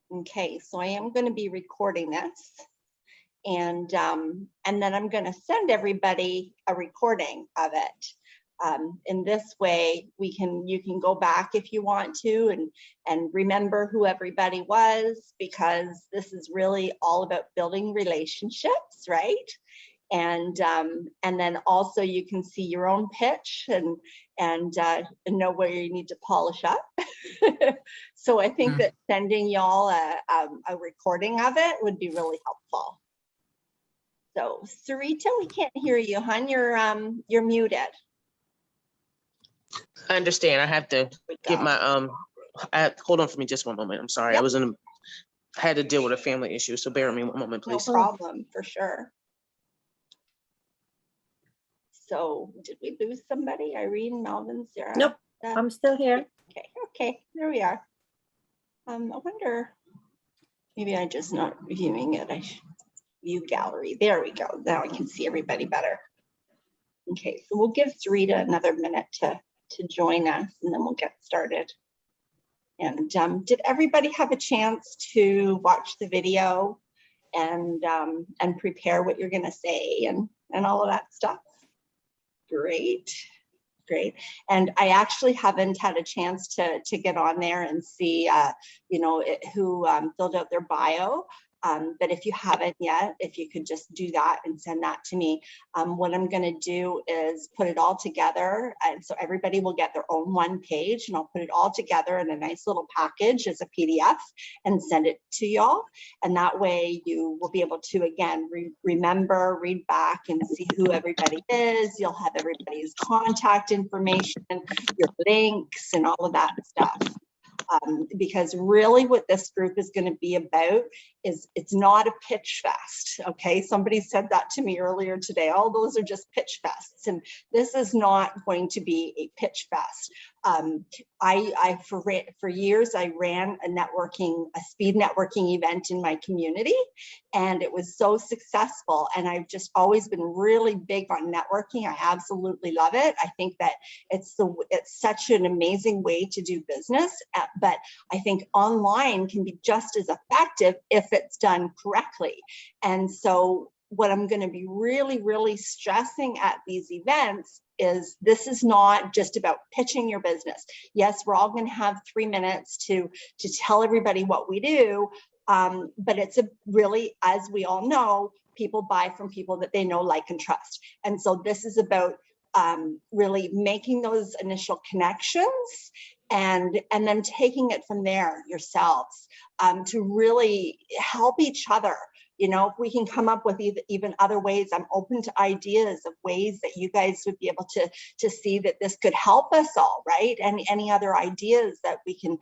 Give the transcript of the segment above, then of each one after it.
Okay, so I am going to be recording this, and then I'm going to send everybody a recording of it. In this way, you can go back if you want to and remember who everybody was, because this is really all about building relationships, right? And then also you can see your own pitch and know where you need to polish up. So I think that sending y'all a recording of it would be really helpful. So Sarita, we can't hear you, hon. You're muted. I understand. I have to get my hold on for me just one moment. I'm sorry. Yep. I had to deal with a family issue, so bear with me one moment, please. No problem, for sure. So did we lose somebody? Irene, Melvin, Sarah? Nope, I'm still here. Okay, there we are. I wonder, maybe I'm just not viewing it. I should view gallery. There we go. Now I can see everybody better. Okay, so we'll give Sarita another minute to join us, and then we'll get started. And did everybody have a chance to watch the video and prepare what you're going to say and all of that stuff? Great. And I actually haven't had a chance to get on there and see, who filled out their bio. But if you haven't yet, if you could just do that and send that to me. What I'm going to do is put it all together. And so everybody will get their own one page, and I'll put it all together in a nice little package as a PDF and send it to y'all. And that way you will be able to, again, remember, read back and see who everybody is. You'll have everybody's contact information, your links and all of that stuff. Because really what this group is going to be about is it's not a pitch fest. Okay, somebody said that to me earlier today. All those are just pitch fests, and this is not going to be a pitch fest. For years I ran a speed networking event in my community, and it was so successful. And I've just always been really big on networking. I absolutely love it. I think that it's such an amazing way to do business. But I think online can be just as effective if it's done correctly. And so what I'm going to be really, really stressing at these events is this is not just about pitching your business. Yes, we're all going to have 3 minutes to tell everybody what we do, but it's really, as we all know, people buy from people that they know, like, and trust. And so this is about really making those initial connections and then taking it from there yourselves to really help each other. If we can come up with even other ways, I'm open to ideas of ways that you guys would be able to see that this could help us all, right? And any other ideas that we can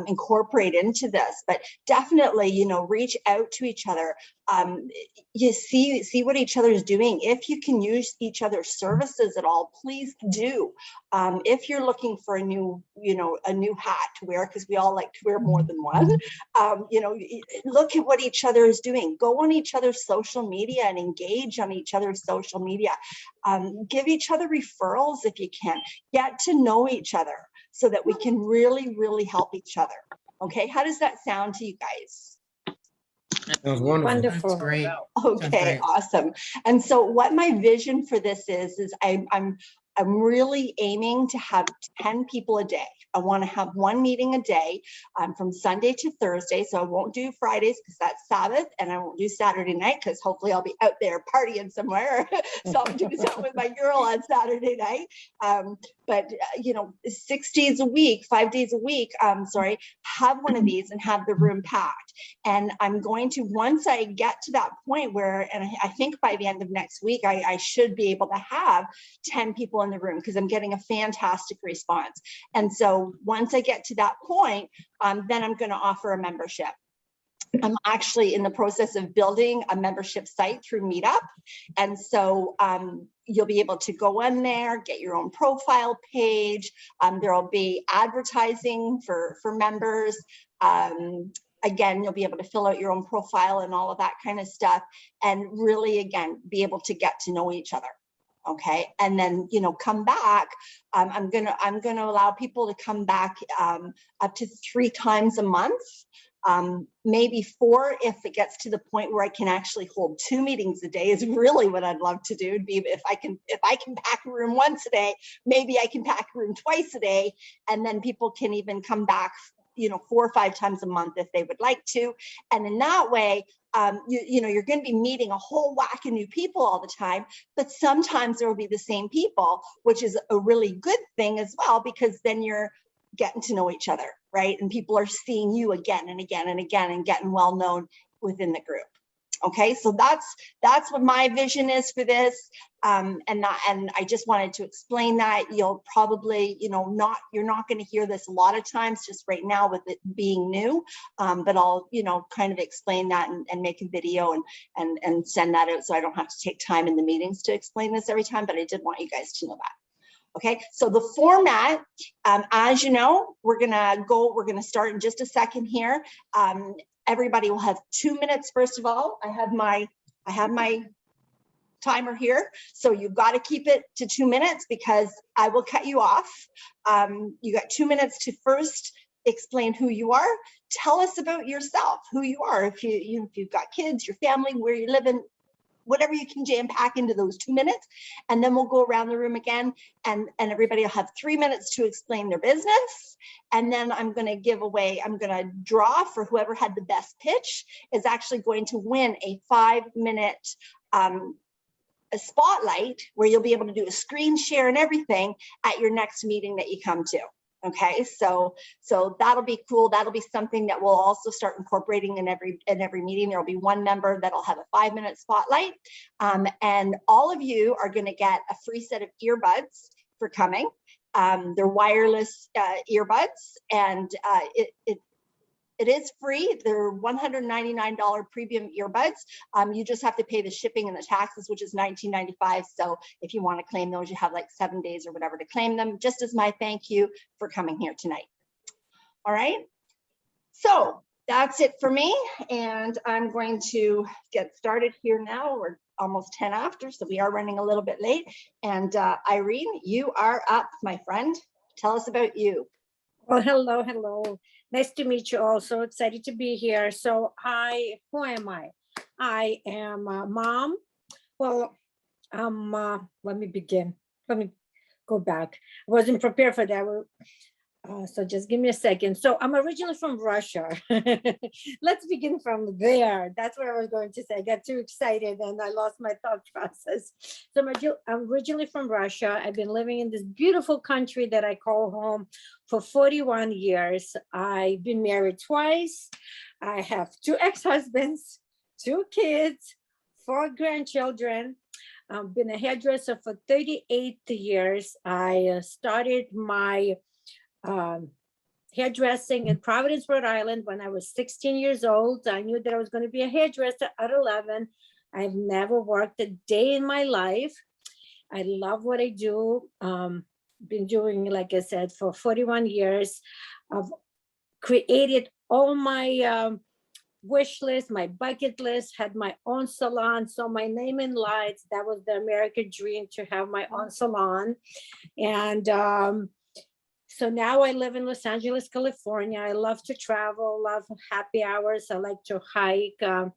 incorporate into this. But definitely, reach out to each other. You see what each other is doing. If you can use each other's services at all, please do. If you're looking for a new hat to wear, because we all like to wear more than one, look at what each other is doing. Go on each other's social media and engage on each other's social media. Give each other referrals if you can. Get to know each other so that we can really, really help each other. Okay, how does that sound to you guys? That was wonderful. That's great. Okay, awesome. And so what my vision for this is I'm really aiming to have 10 people a day. I want to have one meeting a day from Sunday to Thursday. So I won't do Fridays because that's Sabbath, and I won't do Saturday night because hopefully I'll be out there partying somewhere. So I'll do something with my girl on Saturday night. But 6 days a week, 5 days a week, have one of these and have the room packed. And I'm going to, once I get to that point where, and I think by the end of next week, I should be able to have 10 people in the room because I'm getting a fantastic response. And so once I get to that point, then I'm going to offer a membership. I'm actually in the process of building a membership site through Meetup. And so you'll be able to go in there, get your own profile page. There will be advertising for members. Again, you'll be able to fill out your own profile and all of that kind of stuff. And really, again, be able to get to know each other. Okay, and then come back. I'm gonna allow people to come back up to 3 times a month maybe 4 if it gets to the point where I can actually hold 2 meetings a day is really what I'd love to do. It'd be if I can pack a room once a day, maybe I can pack a room twice a day, and then people can even come back 4 or 5 times a month if they would like to. And in that way, you're going to be meeting a whole whack of new people all the time, but sometimes there will be the same people, which is a really good thing as well, because then you're getting to know each other, right? And people are seeing you again and again and again and getting well known within the group. Okay, so that's what my vision is for this, and I just wanted to explain that. You'll probably, you're not going to hear this a lot of times just right now with it being new, but I'll, kind of explain that and make a video and send that out, so I don't have to take time in the meetings to explain this every time. But I did want you guys to know that. Okay, so the format, as you know, we're gonna start in just a second here. Everybody will have 2 minutes. First of all, I have my timer here, so you've got to keep it to 2 minutes because I will cut you off. You got 2 minutes to first explain who you are. Tell us about yourself, who you are. If you've got kids, your family, where you live in, whatever you can jam pack into those 2 minutes, and then we'll go around the room again, and everybody will have 3 minutes to explain their business. And then I'm going to draw for whoever had the best pitch is actually going to win a 5-minute a spotlight where you'll be able to do a screen share and everything at your next meeting that you come to. Okay, so that'll be cool. That'll be something that we'll also start incorporating in every meeting. There'll be one member that'll have a 5-minute spotlight, and all of you are going to get a free set of earbuds for coming. They're wireless earbuds, and it is free. They're $199 premium earbuds. You just have to pay the shipping and the taxes, which is $19.95. So if you want to claim those, you have like 7 days or whatever to claim them, just as my thank you for coming here tonight. All right. So that's it for me. And I'm going to get started here now. We're almost 10 after, so we are running a little bit late. And Irene, you are up, my friend. Tell us about you. Well, hello. Nice to meet you all. So excited to be here. So who am I? I am a mom. Well, let me begin. Let me go back. I wasn't prepared for that. So just give me a second. So I'm originally from Russia. Let's begin from there. That's what I was going to say. I got too excited and I lost my thought process. So I'm originally from Russia. I've been living in this beautiful country that I call home for 41 years. I've been married twice. I have 2 ex-husbands, 2 kids, 4 grandchildren. I've been a hairdresser for 38 years. I started my hairdressing in Providence, Rhode Island when I was 16 years old. I knew that I was going to be a hairdresser at 11. I've never worked a day in my life. I love what I do. Been doing, like I said, for 41 years. I've created all my wish list, my bucket list, had my own salon. So my name in lights, that was the American dream, to have my own salon. And so now I live in Los Angeles, California. I love to travel, love happy hours. I like to hike. I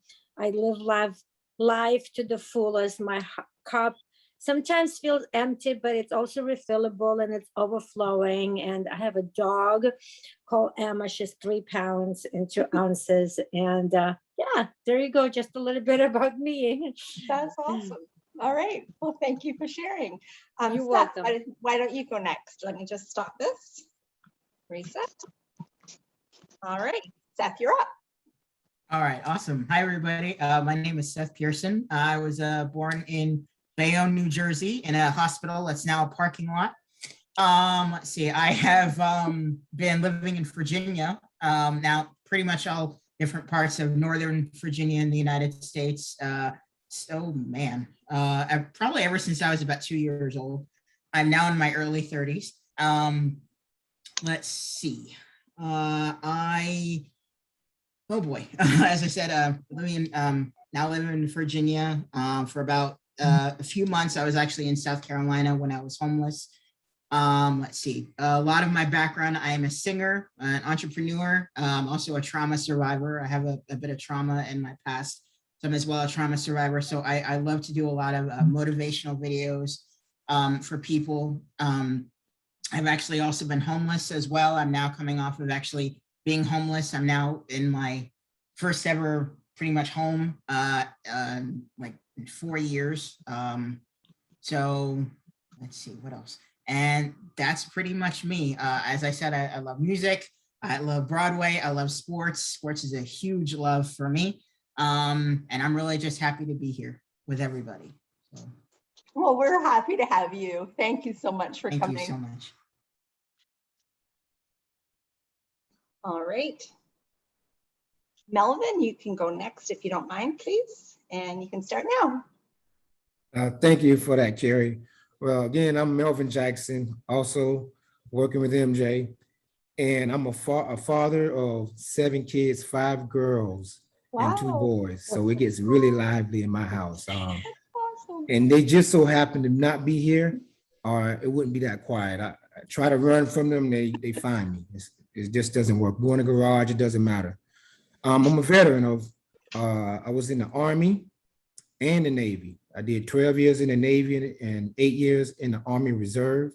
live life to the fullest. My cup sometimes feels empty, but it's also refillable and it's overflowing. And I have a dog called Emma. She's 3 pounds and 2 ounces. And yeah, there you go. Just a little bit about me. That's awesome. All right. Well, thank you for sharing. You're Seth, welcome. why don't you go next? Let me just stop this. Reset. All right. Seth, you're up. All right, awesome. Hi, everybody. My name is Seth Pearson. I was born in Bayonne, New Jersey, in a hospital that's now a parking lot. Let's see, I have been living in Virginia, now pretty much all different parts of Northern Virginia in the United States. Probably ever since I was about 2 years old. I'm now in my early 30s. Let's see. Oh boy, as I said, now living in Virginia for about a few months. I was actually in South Carolina when I was homeless. Let's see, a lot of my background, I am a singer, an entrepreneur, also a trauma survivor. I have a bit of trauma in my past. So I'm as well a trauma survivor. So I love to do a lot of motivational videos for people. I've actually also been homeless as well. I'm now coming off of actually being homeless. I'm now in my first ever pretty much home, like 4 years. So let's see, what else? And that's pretty much me. As I said, I love music. I love Broadway. I love sports. Sports is a huge love for me. And I'm really just happy to be here with everybody. So, Well, we're happy to have you. Thank you so much for coming. thank you so much. All right. Melvin, you can go next if you don't mind, please. And you can start now. Thank you for that, Carrie. Well, again, I'm Melvin Jackson, also working with MJ, and I'm a father of 7 kids, 5 girls and 2 boys. So it gets really lively in my house. Awesome. And they just so happen to not be here, or it wouldn't be that quiet. I try to run from them, they find me. It just doesn't work. Go in the garage, it doesn't matter. I'm a veteran of, I was in the Army and the Navy. I did 12 years in the Navy and 8 years in the Army Reserve.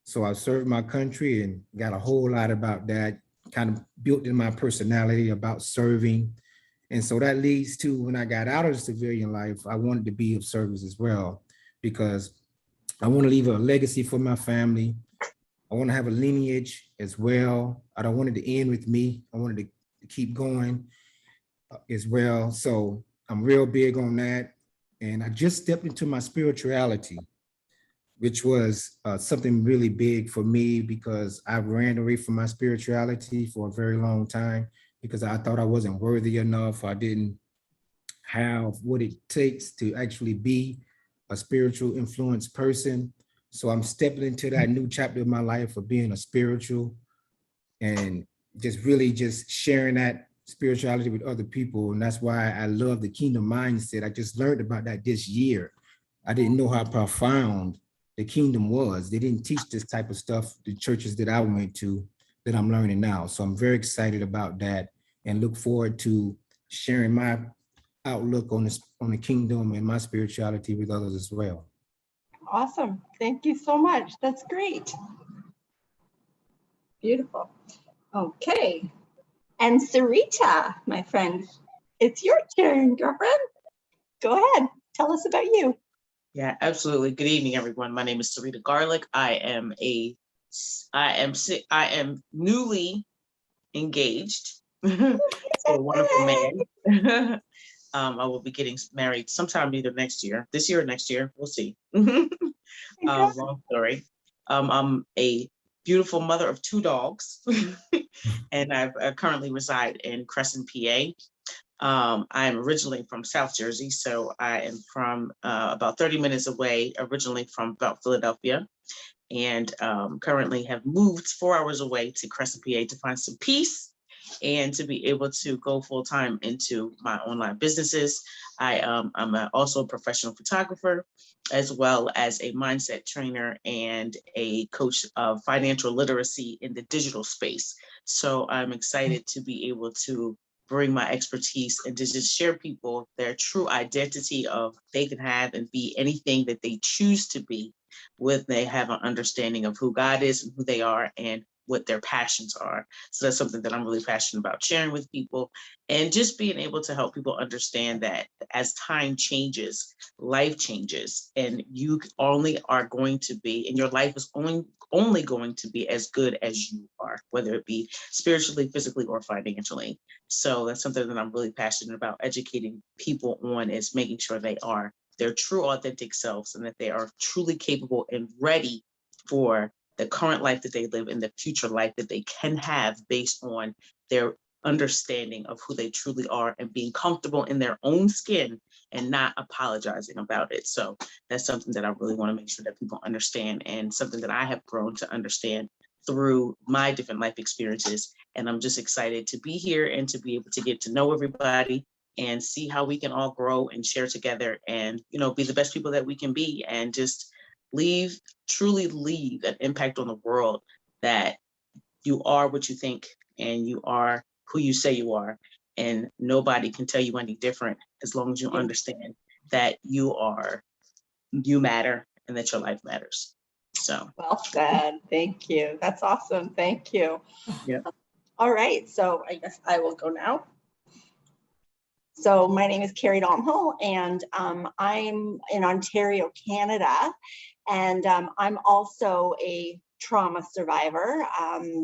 So I served my country and got a whole lot about that, kind of built in my personality about serving. And so that leads to when I got out of the civilian life, I wanted to be of service as well, because I want to leave a legacy for my family. I want to have a lineage as well. I don't want it to end with me. I wanted to keep going as well. So I'm real big on that. And I just stepped into my spirituality, which was something really big for me, because I ran away from my spirituality for a very long time because I thought I wasn't worthy enough. I didn't have what it takes to actually be a spiritual influence person. So I'm stepping into that new chapter of my life of being a spiritual and just really just sharing that spirituality with other people. And that's why I love the kingdom mindset. I just learned about that this year. I didn't know how profound the kingdom was. They didn't teach this type of stuff, the churches that I went to, that I'm learning now. So I'm very excited about that and look forward to sharing my outlook on the kingdom and my spirituality with others as well. Awesome. Thank you so much. That's great. Beautiful. Okay. And Sarita, my friend, it's your turn, girlfriend. Go ahead. Tell us about you. Yeah, absolutely. Good evening, everyone. My name is Sarita Garlick. I am newly engaged to a wonderful man. I will be getting married sometime either next year, this year or next year. We'll see. Long story. I'm a beautiful mother of 2 dogs, and I currently reside in Crescent, PA. I am originally from South Jersey, so I am from about 30 minutes away, originally from about Philadelphia, and currently have moved 4 hours away to Crescent, PA to find some peace and to be able to go full time into my online businesses. I'm also a professional photographer, as well as a mindset trainer and a coach of financial literacy in the digital space. So I'm excited to be able to bring my expertise and to just share people their true identity of they can have and be anything that they choose to be when they have an understanding of who God is and who they are and what their passions are. So that's something that I'm really passionate about sharing with people, and just being able to help people understand that as time changes, life changes, and you only are going to be, and your life is only going to be as good as you are, whether it be spiritually, physically, or financially. So that's something that I'm really passionate about educating people on, is making sure they are their true authentic selves and that they are truly capable and ready for the current life that they live and the future life that they can have based on their understanding of who they truly are and being comfortable in their own skin and not apologizing about it. So that's something that I really want to make sure that people understand, and something that I have grown to understand through my different life experiences. And I'm just excited to be here and to be able to get to know everybody and see how we can all grow and share together and, be the best people that we can be, and just truly leave an impact on the world, that you are what you think and you are who you say you are. And nobody can tell you any different, as long as you understand that you matter and that your life matters. So. Well said. Thank you. That's awesome. Thank you. Yeah. All right. So I guess I will go now. So my name is Carrie Domhill, and I'm in Ontario, Canada. And I'm also a trauma survivor.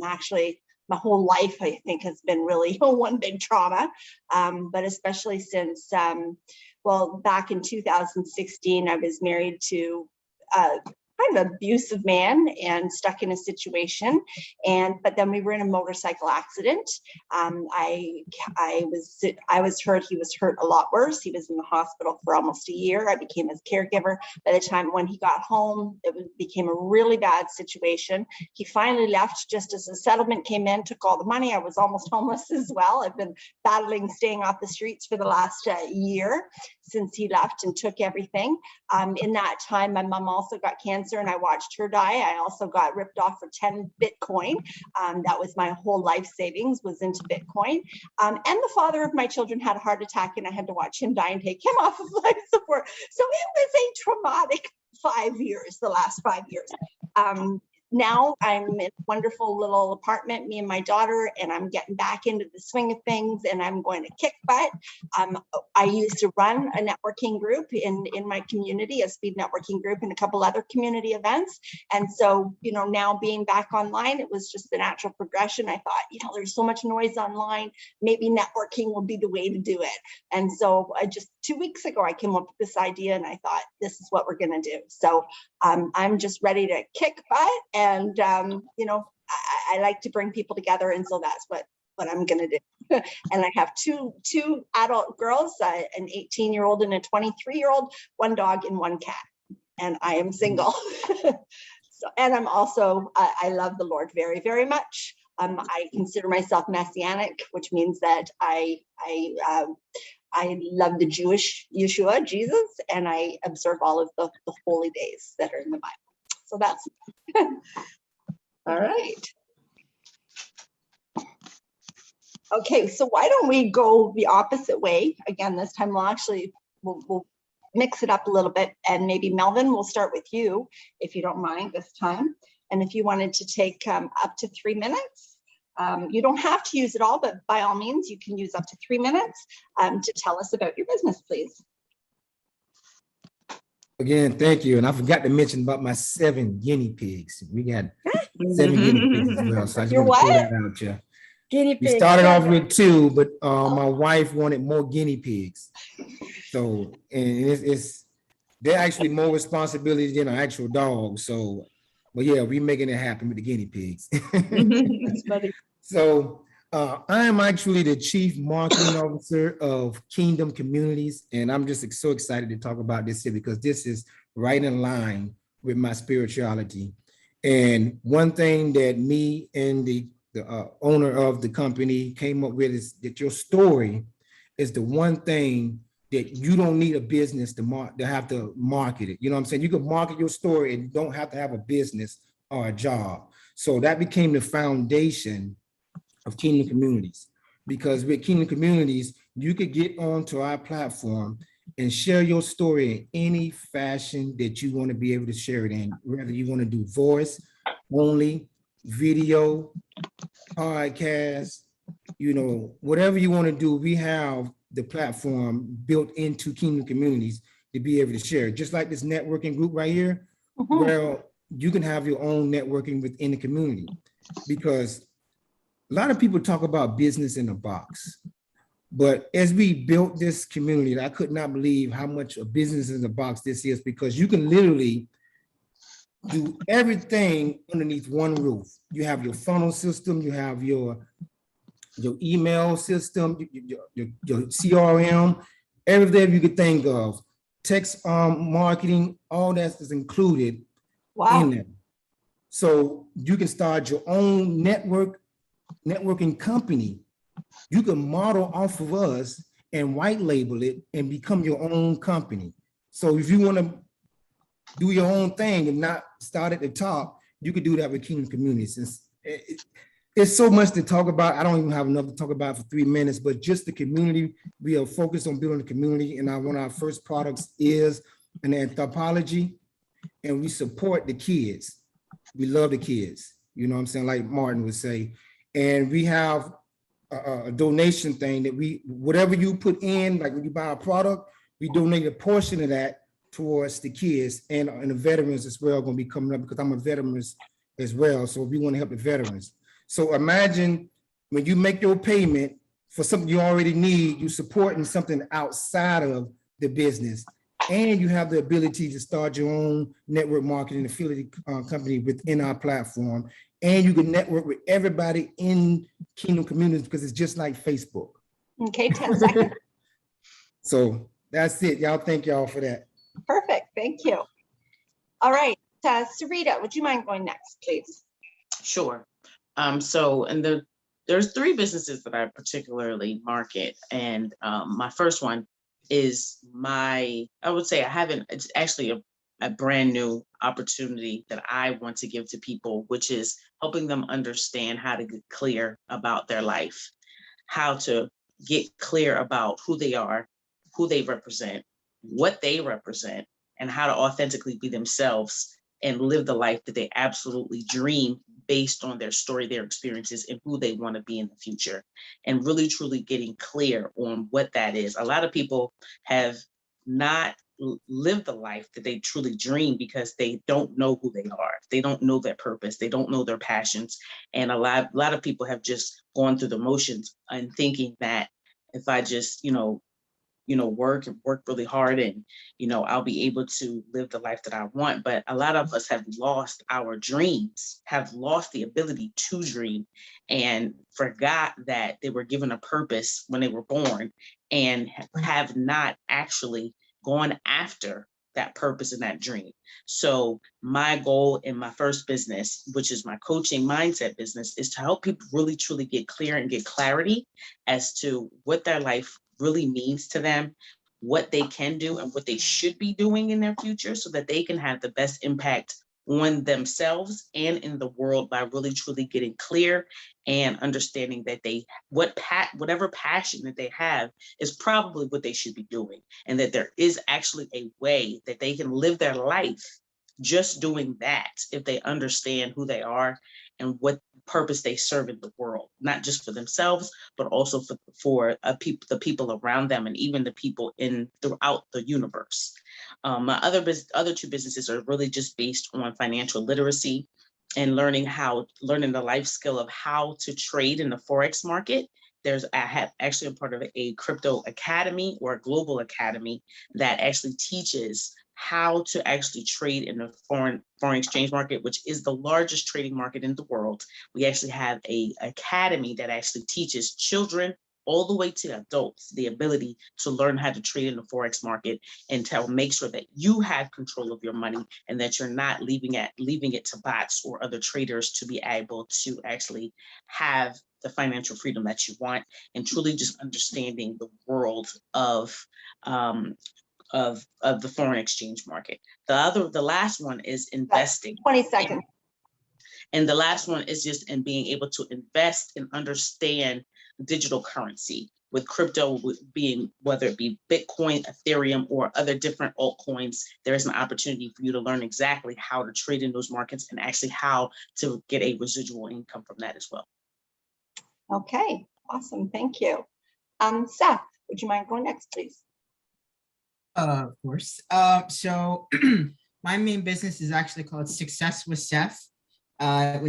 Actually, my whole life, I think, has been really one big trauma. But especially since, well, back in 2016, I was married to kind of abusive man and stuck in a situation. But then we were in a motorcycle accident. I was hurt. He was hurt a lot worse. He was in the hospital for almost a year. I became his caregiver. By the time when he got home, became a really bad situation. He finally left just as the settlement came in, took all the money. I was almost homeless as well. I've been battling staying off the streets for the last year since he left and took everything. In that time, my mom also got cancer and I watched her die. I also got ripped off for 10 Bitcoin. That was my whole life savings, was into Bitcoin. And the father of my children had a heart attack and I had to watch him die and take him off of life support. So it was a traumatic 5 years, the last 5 years. Now I'm in a wonderful little apartment, me and my daughter, and I'm getting back into the swing of things and I'm going to kick butt. I used to run a networking group in my community, a speed networking group and a couple other community events. And so, now being back online, it was just the natural progression. I thought, there's so much noise online, maybe networking will be the way to do it. And so just 2 weeks ago, I came up with this idea and I thought, this is what we're going to do. So I'm just ready to kick butt. And, I like to bring people together. And so that's what I'm going to do. And I have two adult girls, an 18-year-old and a 23-year-old, one dog and one cat. And I am single. And I'm also, I love the Lord very, very much. I consider myself messianic, which means that I love the Jewish Yeshua, Jesus, and I observe all of the holy days that are in the Bible. So that's all right. Okay, so why don't we go the opposite way? Again, this time we'll mix it up a little bit, and maybe Melvin, we'll start with you, if you don't mind this time. And if you wanted to take up to 3 minutes, you don't have to use it all, but by all means, you can use up to 3 minutes to tell us about your business, please. Again, thank you. And I forgot to mention about my 7 guinea pigs. We got 7 guinea pigs as well. So I just want to throw that out there. Guinea pigs. We started off with 2, but my wife wanted more guinea pigs. So, and they're actually more responsibility than an actual dog. So, but yeah, we're making it happen with the guinea pigs. That's funny. So I am actually the Chief Marketing Officer of Kingdom Communities, and I'm just so excited to talk about this here because this is right in line with my spirituality. And one thing that me and the owner of the company came up with is that your story is the one thing that you don't need a business to have to market it. You know what I'm saying? You can market your story and you don't have to have a business or a job. So that became the foundation of Kingdom Communities, because with Kingdom Communities, you could get onto our platform and share your story in any fashion that you want to be able to share it in, whether you want to do voice only, video, podcast, whatever you want to do. We have the platform built into Kingdom Communities to be able to share, just like this networking group right here. Well, you can have your own networking within the community, because a lot of people talk about business in a box. But as we built this community, I could not believe how much a business in a box this is, because you can literally do everything underneath one roof. You have your funnel system, you have your email system, your CRM, everything you could think of, text marketing, all that is included in there. So you can start your own networking company. You can model off of us and white label it and become your own company. So if you want to do your own thing and not start at the top, you could do that with Kingdom Communities. It's so much to talk about. I don't even have enough to talk about for 3 minutes, but just the community, we are focused on building the community. And one of our first products is an anthropology, and we support the kids. We love the kids, you know what I'm saying? Like Martin would say. And we have a donation thing that whatever you put in, like when you buy a product, we donate a portion of that towards the kids and the veterans as well, going to be coming up because I'm a veteran as well. So we want to help the veterans. So imagine when you make your payment for something you already need, you supporting something outside of the business, and you have the ability to start your own network marketing affiliate company within our platform. And you can network with everybody in Kingdom Communities because it's just like Facebook. Okay, 10 seconds. So that's it. Y'all, thank y'all for that. Perfect. Thank you. All right. Sarita, would you mind going next, please? Sure. There's 3 businesses that I particularly market. And my first one is I would say it's actually a brand new opportunity that I want to give to people, which is helping them understand how to get clear about their life, how to get clear about who they are, who they represent, what they represent, and how to authentically be themselves and live the life that they absolutely dream based on their story, their experiences, and who they want to be in the future. And really, truly getting clear on what that is. A lot of people have not lived the life that they truly dream because they don't know who they are. They don't know their purpose. They don't know their passions. And a lot of people have just gone through the motions and thinking that if I just, work really hard and, I'll be able to live the life that I want. But a lot of us have lost our dreams, have lost the ability to dream, and forgot that they were given a purpose when they were born and have not actually gone after that purpose and that dream. So my goal in my first business, which is my coaching mindset business, is to help people really, truly get clear and get clarity as to what their life really means to them, what they can do and what they should be doing in their future so that they can have the best impact on themselves and in the world by really truly getting clear and understanding that whatever passion that they have is probably what they should be doing, and that there is actually a way that they can live their life just doing that if they understand who they are and what purpose they serve in the world, not just for themselves, but also for the people around them and even the people throughout the universe. My other 2 businesses are really just based on financial literacy and learning the life skill of how to trade in the Forex market. I have actually a part of a crypto academy or a global academy that actually teaches how to actually trade in the foreign exchange market, which is the largest trading market in the world. We actually have an academy that actually teaches children all the way to adults the ability to learn how to trade in the Forex market and to make sure that you have control of your money and that you're not leaving it to bots or other traders to be able to actually have the financial freedom that you want, and truly just understanding the world of the foreign exchange market. The last one is investing. 20 seconds. And the last one is just in being able to invest and understand digital currency, with crypto being, whether it be Bitcoin, Ethereum, or other different altcoins. There is an opportunity for you to learn exactly how to trade in those markets and actually how to get a residual income from that as well. Okay, awesome. Thank you. Seth, would you mind going next, please? Of course. So my main business is actually called Success with Seth. I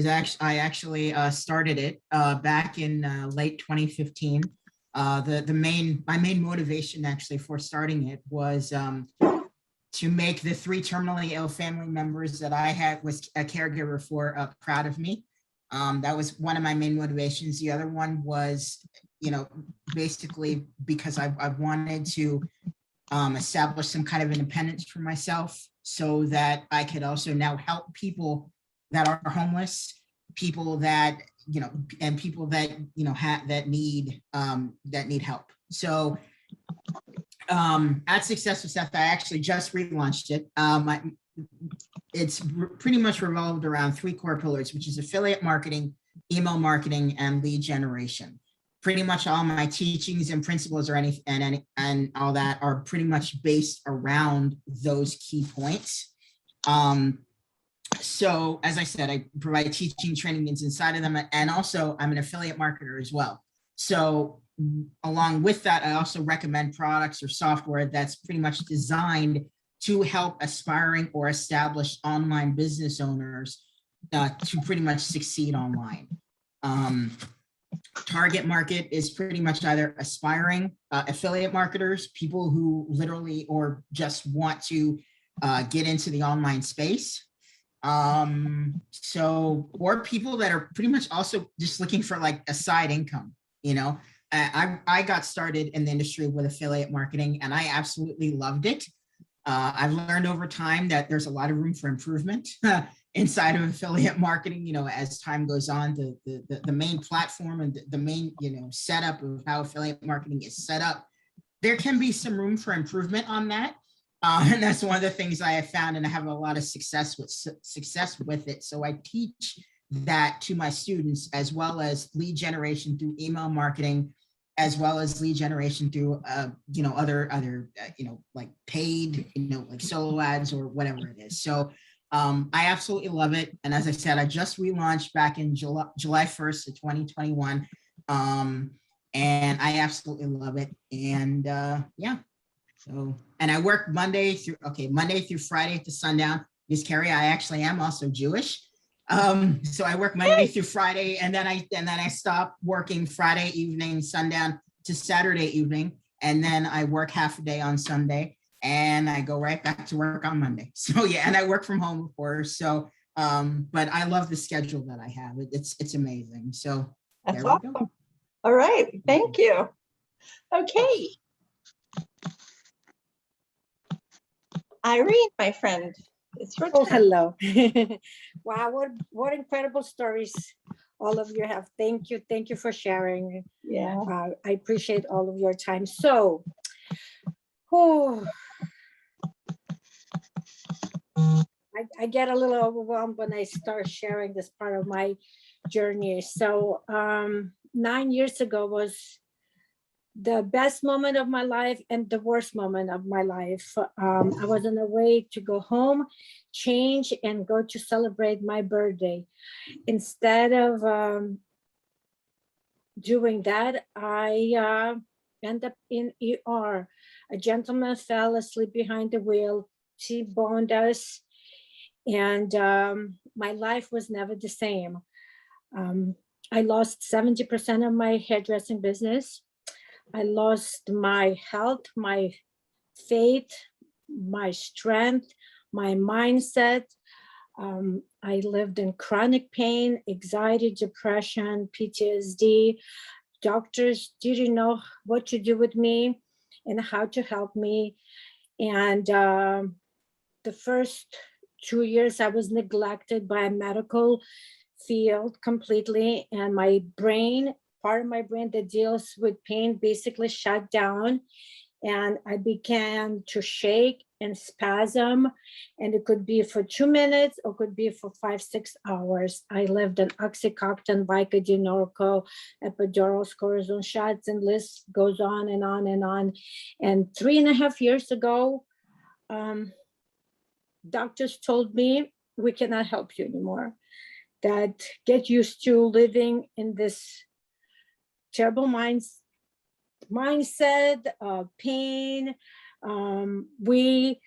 actually started it back in late 2015. My main motivation actually for starting it was to make the 3 terminally ill family members that I was a caregiver for proud of me. That was one of my main motivations. The other one was, basically because I wanted to establish some kind of independence for myself so that I could also now help people that are homeless, people that, and people that, that need help. So at Success with Seth, I actually just relaunched it. it's pretty much revolved around 3 core pillars, which is affiliate marketing, email marketing, and lead generation. Pretty much all my teachings and principles and all that are pretty much based around those key points. So as I said, I provide teaching trainings inside of them, and also I'm an affiliate marketer as well. So along with that, I also recommend products or software that's pretty much designed to help aspiring or established online business owners to pretty much succeed online. Target market is pretty much either aspiring affiliate marketers, people who literally or just want to get into the online space. Or people that are pretty much also just looking for like a side income, you know. I got started in the industry with affiliate marketing and I absolutely loved it. I've learned over time that there's a lot of room for improvement inside of affiliate marketing, you know, as time goes on. The main platform and the main, you know, setup of how affiliate marketing is set up, there can be some room for improvement on that. And that's one of the things I have found, and I have a lot of success with it. So I teach that to my students, as well as lead generation through email marketing, as well as lead generation through, you know, other you know, like paid, you know, like solo ads or whatever it is. So I absolutely love it. And as I said, I just relaunched back in July 1st of 2021. And I absolutely love it. And yeah. So, and I work Monday through Friday to sundown. Because Carrie, I actually am also Jewish. So I work Monday through Friday, and then I stop working Friday evening, sundown to Saturday evening, and then I work half a day on Sunday, and I go right back to work on Monday. So yeah, and I work from home, of course. So, but I love the schedule that I have. It's amazing. So That's there we go. awesome. All right, thank you. Okay. Irene, my friend, it's your Oh, turn. hello. Wow, what incredible stories all of you have. Thank you for sharing. Yeah. I appreciate all of your time. So, I get a little overwhelmed when I start sharing this part of my journey. So 9 years ago was the best moment of my life and the worst moment of my life. I was on a way to go home, change, and go to celebrate my birthday. Instead of doing that, I ended up in ER. A gentleman fell asleep behind the wheel, T-boned us, and my life was never the same. I lost 70% of my hairdressing business. I lost my health, my faith, my strength, my mindset. I lived in chronic pain, anxiety, depression, PTSD. Doctors didn't know what to do with me and how to help me. And the first 2 years, I was neglected by a medical field completely, and my brain, part of my brain that deals with pain, basically shut down, and I began to shake and spasm, and it could be for 2 minutes or could be for 5-6 hours. I lived on Oxycontin, Vicodin, Norco, epidurals, cortisone shots, and list goes on and on and on. And 3.5 years ago, doctors told me, we cannot help you anymore. That get used to living in this terrible mindset, pain. We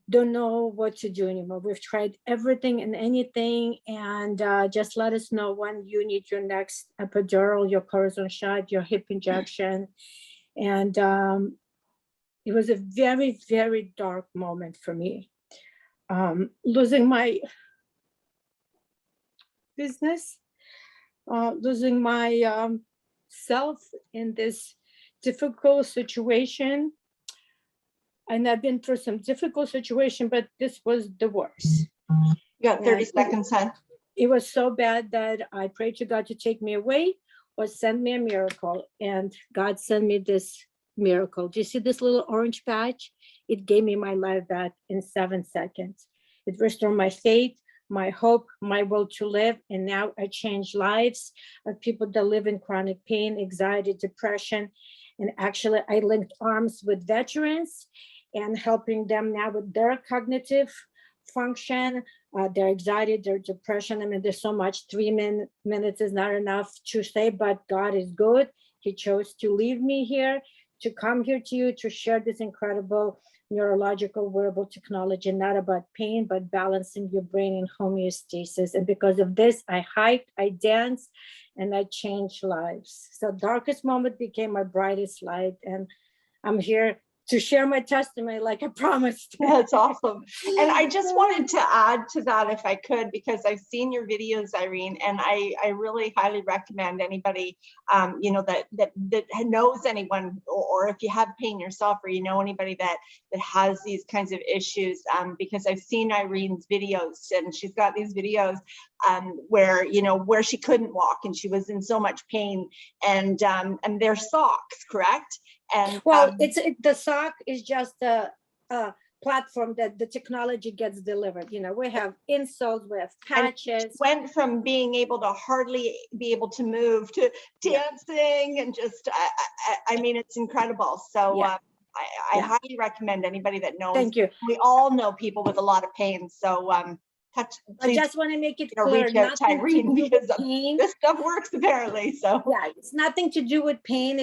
don't know what to do anymore. We've tried everything and anything, and just let us know when you need your next epidural, your cortisone shot, your hip injection. And it was a very, very dark moment for me. Losing my business, losing my self in this difficult situation. And I've been through some difficult situation, but this was the worst. You got 30 seconds, hon. It was so bad that I prayed to God to take me away or send me a miracle. And God sent me this miracle. Do you see this little orange patch? It gave me my life back in 7 seconds. It restored my faith, my hope, my will to live. And now I change lives of people that live in chronic pain, anxiety, depression. And actually, I linked arms with veterans and helping them now with their cognitive function, their anxiety, their depression. I mean, there's so much. 3 minutes is not enough to say, but God is good. He chose to leave me here, to come here to you, to share this incredible neurological wearable technology, not about pain, but balancing your brain in homeostasis. And because of this, I hiked, I danced, and I changed lives. So darkest moment became my brightest light. And I'm here to share my testimony like I promised. That's awesome. And I just wanted to add to that if I could, because I've seen your videos, Irene, and I really highly recommend anybody, you know, that knows anyone, or if you have pain yourself, or you know anybody that has these kinds of issues, because I've seen Irene's videos, and she's got these videos where, you know, where she couldn't walk and she was in so much pain, and they're socks, correct? And well, the sock is just a platform that the technology gets delivered. You know, we have insoles, we have patches. Went from being able to hardly be able to move to dancing, and just I mean, it's incredible. So I highly recommend anybody that knows. Thank you. We all know people with a lot of pain. So I just want to make it clear, reach out to Irene, because pain. This stuff works apparently. So yeah, it's nothing to do with pain.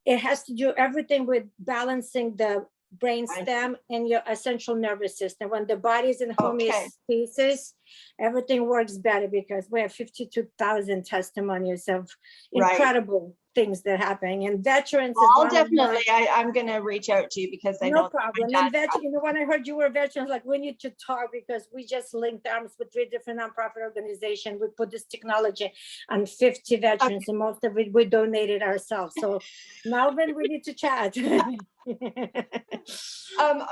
It has to do everything with balancing the brain stem and your essential nervous system. When the body is in homeostasis, everything works better, because we have 52,000 testimonies of incredible things that happen. And veterans, I'll definitely, I'm going to reach out to you, because I know. No problem. And you know, when I heard you were a veteran, like, we need to talk, because we just linked arms with 3 different nonprofit organizations. We put this technology on 50 veterans, and most of it we donated ourselves. So Melvin, we need to chat.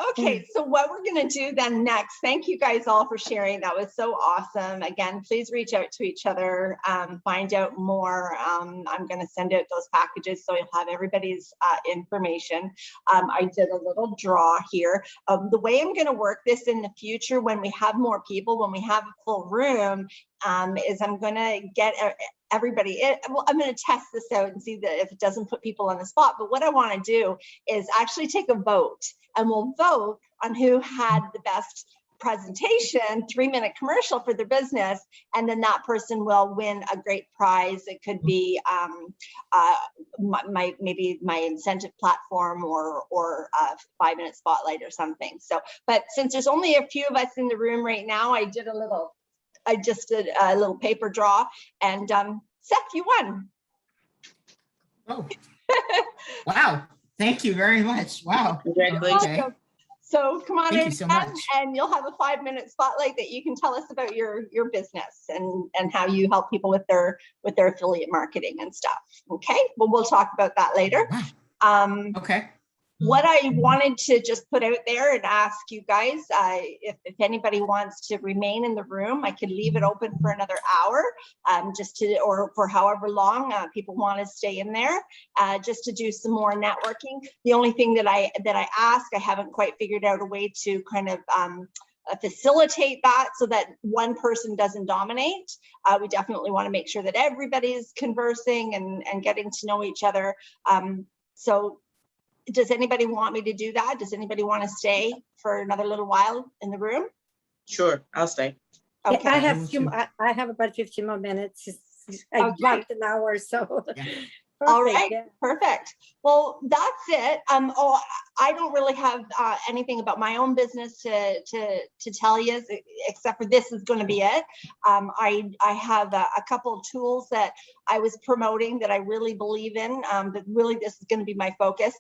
Okay, so what we're going to do then next, thank you guys all for sharing. That was so awesome. Again, please reach out to each other, find out more. I'm going to send out those packages, so you'll have everybody's information. I did a little draw here. The way I'm going to work this in the future, when we have more people, when we have a full room, is I'm going to get everybody. Well, I'm going to test this out and see that if it doesn't put people on the spot. But what I want to do is actually take a vote, and we'll vote on who had the best presentation, 3-minute commercial for their business, and then that person will win a great prize. It could be maybe my incentive platform, or a 5-minute spotlight or something. So, but since there's only a few of us in the room right now, I just did a little paper draw, and Seth, you won. Oh, wow. Thank you very much. Wow. Congratulations. Okay. So come on in, so much. and you'll have a 5-minute spotlight that you can tell us about your business and how you help people with their affiliate marketing and stuff. Okay, well, we'll talk about that later. Wow. Okay. What I wanted to just put out there and ask you guys, if anybody wants to remain in the room, I could leave it open for another hour, or for however long people want to stay in there, just to do some more networking. The only thing that I ask, I haven't quite figured out a way to kind of facilitate that so that one person doesn't dominate. We definitely want to make sure that everybody's conversing and getting to know each other. So does anybody want me to do that? Does anybody want to stay for another little while in the room? Sure, I'll stay. Okay. Yeah, I have about 15 more minutes. I blocked an hour, so. Yeah. All right, perfect. Well, that's it. I don't really have anything about my own business to tell you, except for this is going to be it. I have a couple of tools that I was promoting that I really believe in, but really this is going to be my focus.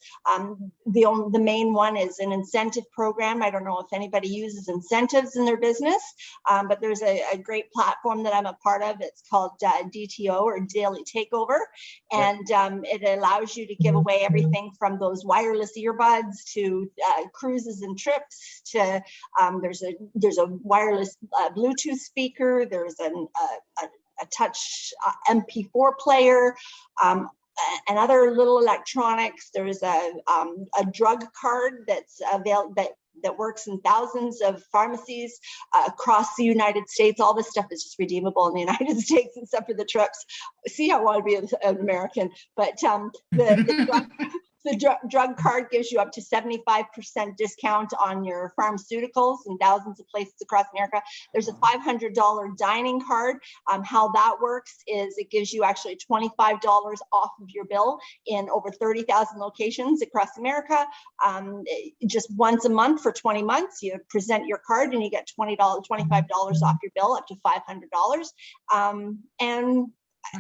The main one is an incentive program. I don't know if anybody uses incentives in their business, but there's a great platform that I'm a part of. It's called DTO, or Daily Takeover. And it allows you to give away everything from those wireless earbuds to cruises and trips to there's a wireless Bluetooth speaker. There's a touch MP4 player, and other little electronics. There's a drug card that's available that works in thousands of pharmacies across the United States. All this stuff is just redeemable in the United States except for the trips. See, I want to be an American, but the drug card gives you up to 75% discount on your pharmaceuticals in thousands of places across America. There's a $500 dining card. How that works is it gives you actually $25 off of your bill in over 30,000 locations across America. Just once a month for 20 months, you present your card and you get $25 off your bill, up to $500. And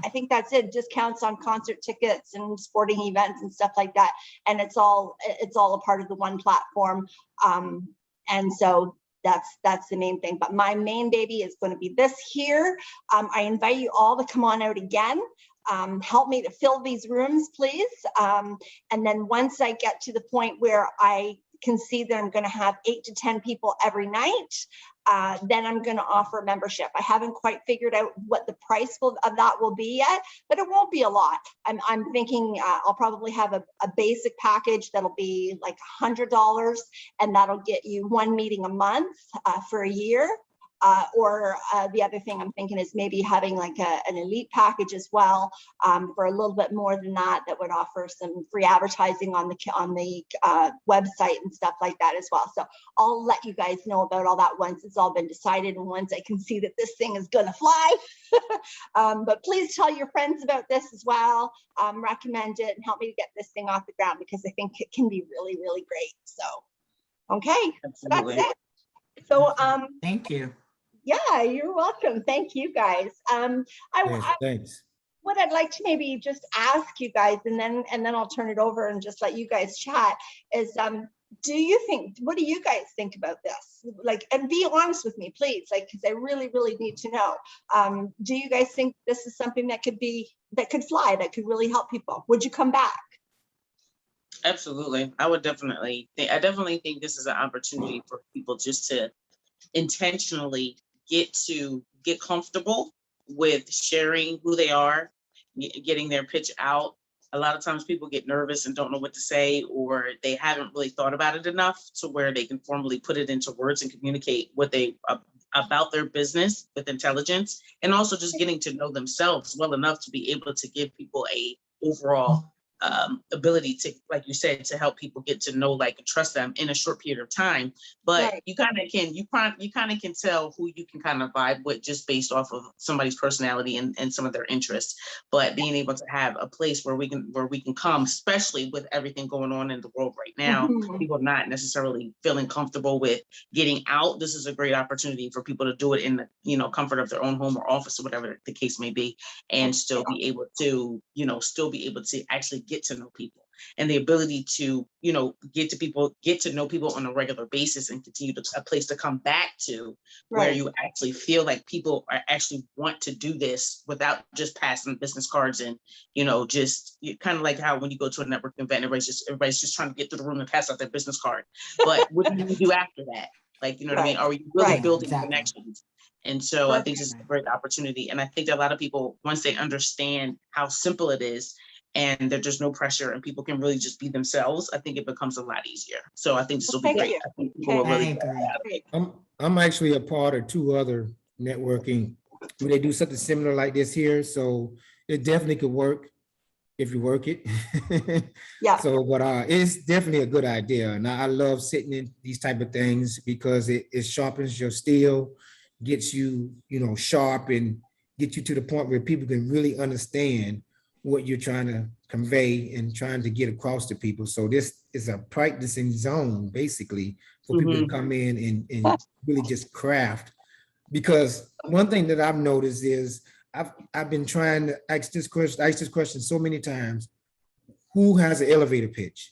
I think that's it. Discounts on concert tickets and sporting events and stuff like that. And it's all a part of the one platform. And so that's the main thing. But my main baby is going to be this here. I invite you all to come on out again. Help me to fill these rooms, please. And then once I get to the point where I can see that I'm going to have 8 to 10 people every night, then I'm going to offer membership. I haven't quite figured out what the price of that will be yet, but it won't be a lot. I'm thinking I'll probably have a basic package that'll be like $100, and that'll get you 1 meeting a month for a year. Or the other thing I'm thinking is maybe having like an elite package as well, for a little bit more than that would offer some free advertising on the website and stuff like that as well. So I'll let you guys know about all that once it's all been decided and once I can see that this thing is gonna fly. But please tell your friends about this as well. Recommend it and help me to get this thing off the ground, because I think it can be really, really great. So, okay, so that's it. So Thank you. yeah, you're welcome. Thank you, guys. Thanks. What I'd like to maybe just ask you guys, and then I'll turn it over and just let you guys chat, is what do you guys think about this? Like, and be honest with me, please, like, because I really, really need to know. Do you guys think this is something that could fly, that could really help people? Would you come back? Absolutely. I definitely think this is an opportunity for people just to intentionally get comfortable with sharing who they are, getting their pitch out. A lot of times people get nervous and don't know what to say, or they haven't really thought about it enough to where they can formally put it into words and communicate what they about their business with intelligence, and also just getting to know themselves well enough to be able to give people a overall ability to, like you said, to help people get to know, like, trust them in a short period of time. But right. you kind of can tell who you can kind of vibe with just based off of somebody's personality and some of their interests. But being able to have a place where we can come, especially with everything going on in the world right now, people not necessarily feeling comfortable with getting out. This is a great opportunity for people to do it in the comfort of their own home or office or whatever the case may be, and still be able to actually get to know people, and the ability to get to know people on a regular basis, and continue to a place to come back to, where you actually feel like people are actually want to do this without just passing business cards and just kind of like how when you go to a networking event, everybody's just trying to get through the room and pass out their business card. But what do you do after that? Like, what I mean? Are you really building connections? And so I think this is a great opportunity. And I think that a lot of people, once they understand how simple it is, and there's no pressure, and people can really just be themselves, I think it becomes a lot easier. So I think this will be great. I think people will really I'm actually a part of 2 other networking where they do something similar like this here. So it definitely could work if you work it. Yeah. So, but it's definitely a good idea. And I love sitting in these type of things because it sharpens your steel, gets you, sharp, and get you to the point where people can really understand what you're trying to convey and trying to get across to people. So this is a practicing zone, basically, for people to come in and really just craft. Because one thing that I've noticed is I've been trying to ask this question so many times: who has an elevator pitch?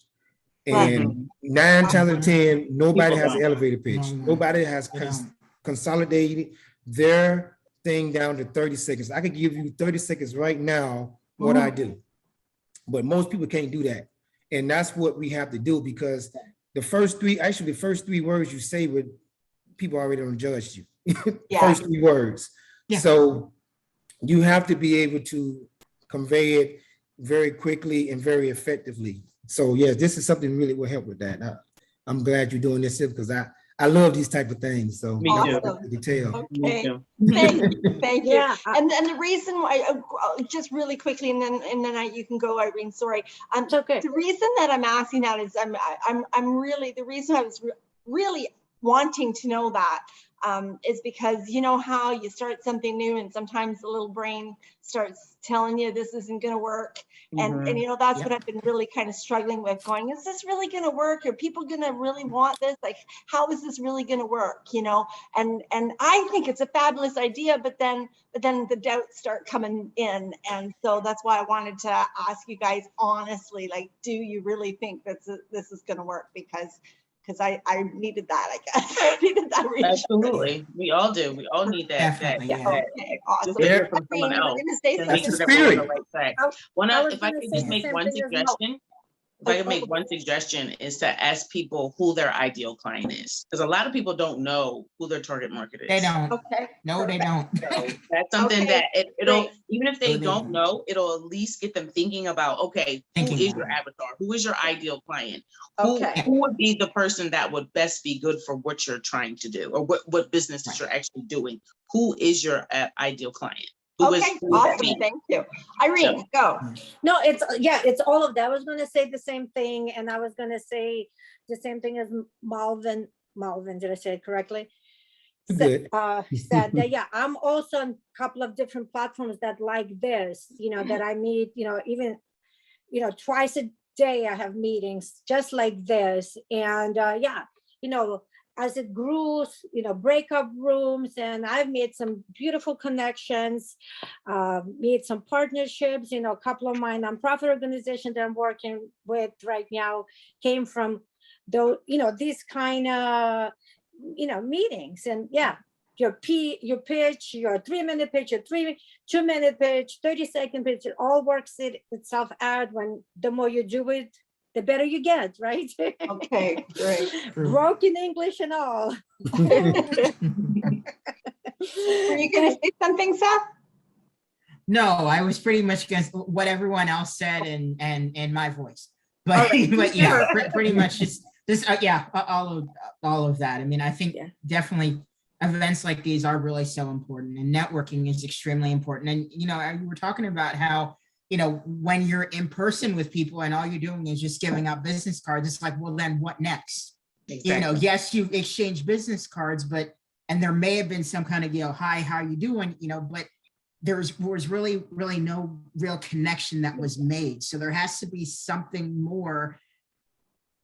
And 9 times out of 10, nobody has an elevator pitch. Nobody has consolidated their thing down to 30 seconds. I could give you 30 seconds right now what I do, but most people can't do that. And that's what we have to do, because the first 3 words you say, with people already don't judge you. First 3 words. So you have to be able to convey it very quickly and very effectively. So yes, this is something really will help with that. I'm glad you're doing this because I love these type of things. So Me too. Awesome. you can tell. Me Okay. too. Thank you. Yeah. And the reason why, just really quickly, and then you can go, Irene. Sorry. It's okay. The reason that I'm asking that is I'm really, the reason I was really wanting to know that is because you know how you start something new and sometimes the little brain starts telling you this isn't going to work. And you know, that's Yep. what I've been really kind of struggling with, going, is this really going to work? Are people going to really want this? Like, how is this really going to work? You know, and I think it's a fabulous idea, but then the doubts start coming in. And so that's why I wanted to ask you guys honestly, like, do you really think that this is going to work? Because I needed that, I guess. I needed that reassurance. Absolutely. We all do. We all need that. Definitely, that, yeah. that Okay, awesome. just to hear from Irene, someone you were else gonna say to make something. sure That's that we're on the the right track. I was If I gonna could say just the make same one thing as Mo. suggestion, if I could make one suggestion, is to ask people who their ideal client is. Because a lot of people don't know who their target market is. They don't. Okay. No, they don't. So that's something Okay, that it'll, great. even if they No, they don't don't. know, it'll at least get them thinking about, okay, who Thinking is about your it. avatar? Who is your ideal client? Okay. Who would be the person that would best be good for what you're trying to do, or what business that Right. you're actually doing? Who is your ideal client? Who is- Okay, who would that awesome. be? Thank you. Irene, go. No, it's all of that. I was gonna say the same thing, and I was gonna say the same thing as Malvin. Malvin, did I say it correctly? Good. Said that, yeah, I'm also on a couple of different platforms that like this, you know, that I meet, you know, even, you know, twice a day I have meetings just like this. And yeah, you know, as it grew, you know, breakup rooms, and I've made some beautiful connections, made some partnerships, you know, a couple of my nonprofit organizations that I'm working with right now came from though, you know, these kind of, you know, meetings. And yeah, your pitch, your 3-minute pitch, your 2-minute pitch, 30-second pitch, it all works itself out. When the more you do it, the better you get, right? Okay, great. True. Broken English and all. Were you gonna say something, Seth? No, I was pretty much against what everyone else said and my voice. But, All right. but yeah, pretty much just this, yeah, all of that. I mean, I think Yeah. definitely events like these are really so important, and networking is extremely important. And, you know, you were talking about how, you know, when you're in person with people and all you're doing is just giving out business cards, it's like, well, then what next? You know, yes, you exchange business cards, but, and there may have been some kind of, you know, hi, how you doing, you know, but there was really no real connection that was made. So there has to be something more,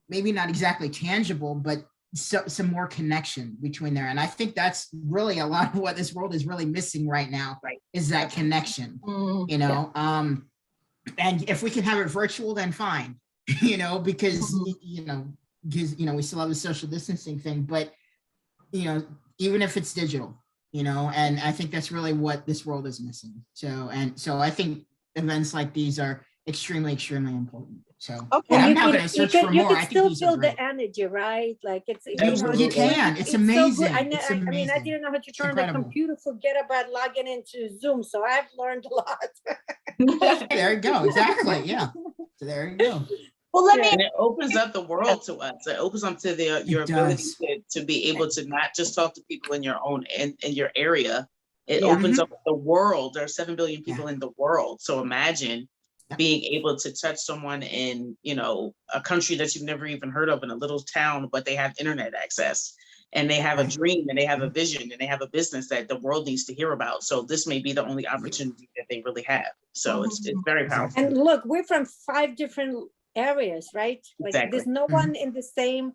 maybe not exactly tangible, but some more connection between there. And I think that's really a lot of what this world is really missing right now, Right. is that connection, you know? And if we can have it virtual, then fine, you know, because, you know, we still have the social distancing thing, but, you know, even if it's digital, you know, and I think that's really what this world is missing. So I think events like these are extremely important. So Okay. and I'm You not can- going to search for you more. I can think still these are feel great. the energy, right? Like it's, you Absolutely. You can. It's so good. amazing. I It's mean, I amazing. didn't know how to It's turn the incredible. computer, forget about logging into Zoom. So I've learned a lot. There you go. Exactly. Yeah. So there you go. Well, let me, And it opens up the world to us. It opens up to your ability does. to be able to not just talk to people in your own in your area. It Yeah. opens up the world. There are 7 billion people in the world. So imagine Yeah. being able to touch someone in, you know, a country that you've never even heard of, in a little town, but they have internet access, and they have a Right. dream, and they have a vision, and they have a business that the world needs to hear about. So this may be the only opportunity that they really have. So it's very powerful. And look, we're from 5 different areas, right? Like Exactly. there's no one in the same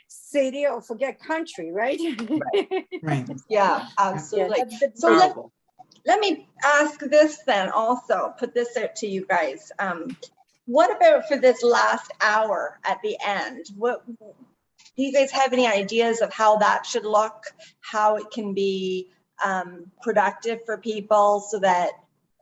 city, or forget country, right? Right. yeah, Yeah, absolutely. that's the So Powerful. let me ask this then also, put this out to you guys. What about for this last hour at the end? What do you guys have any ideas of how that should look, how it can be productive for people, so that,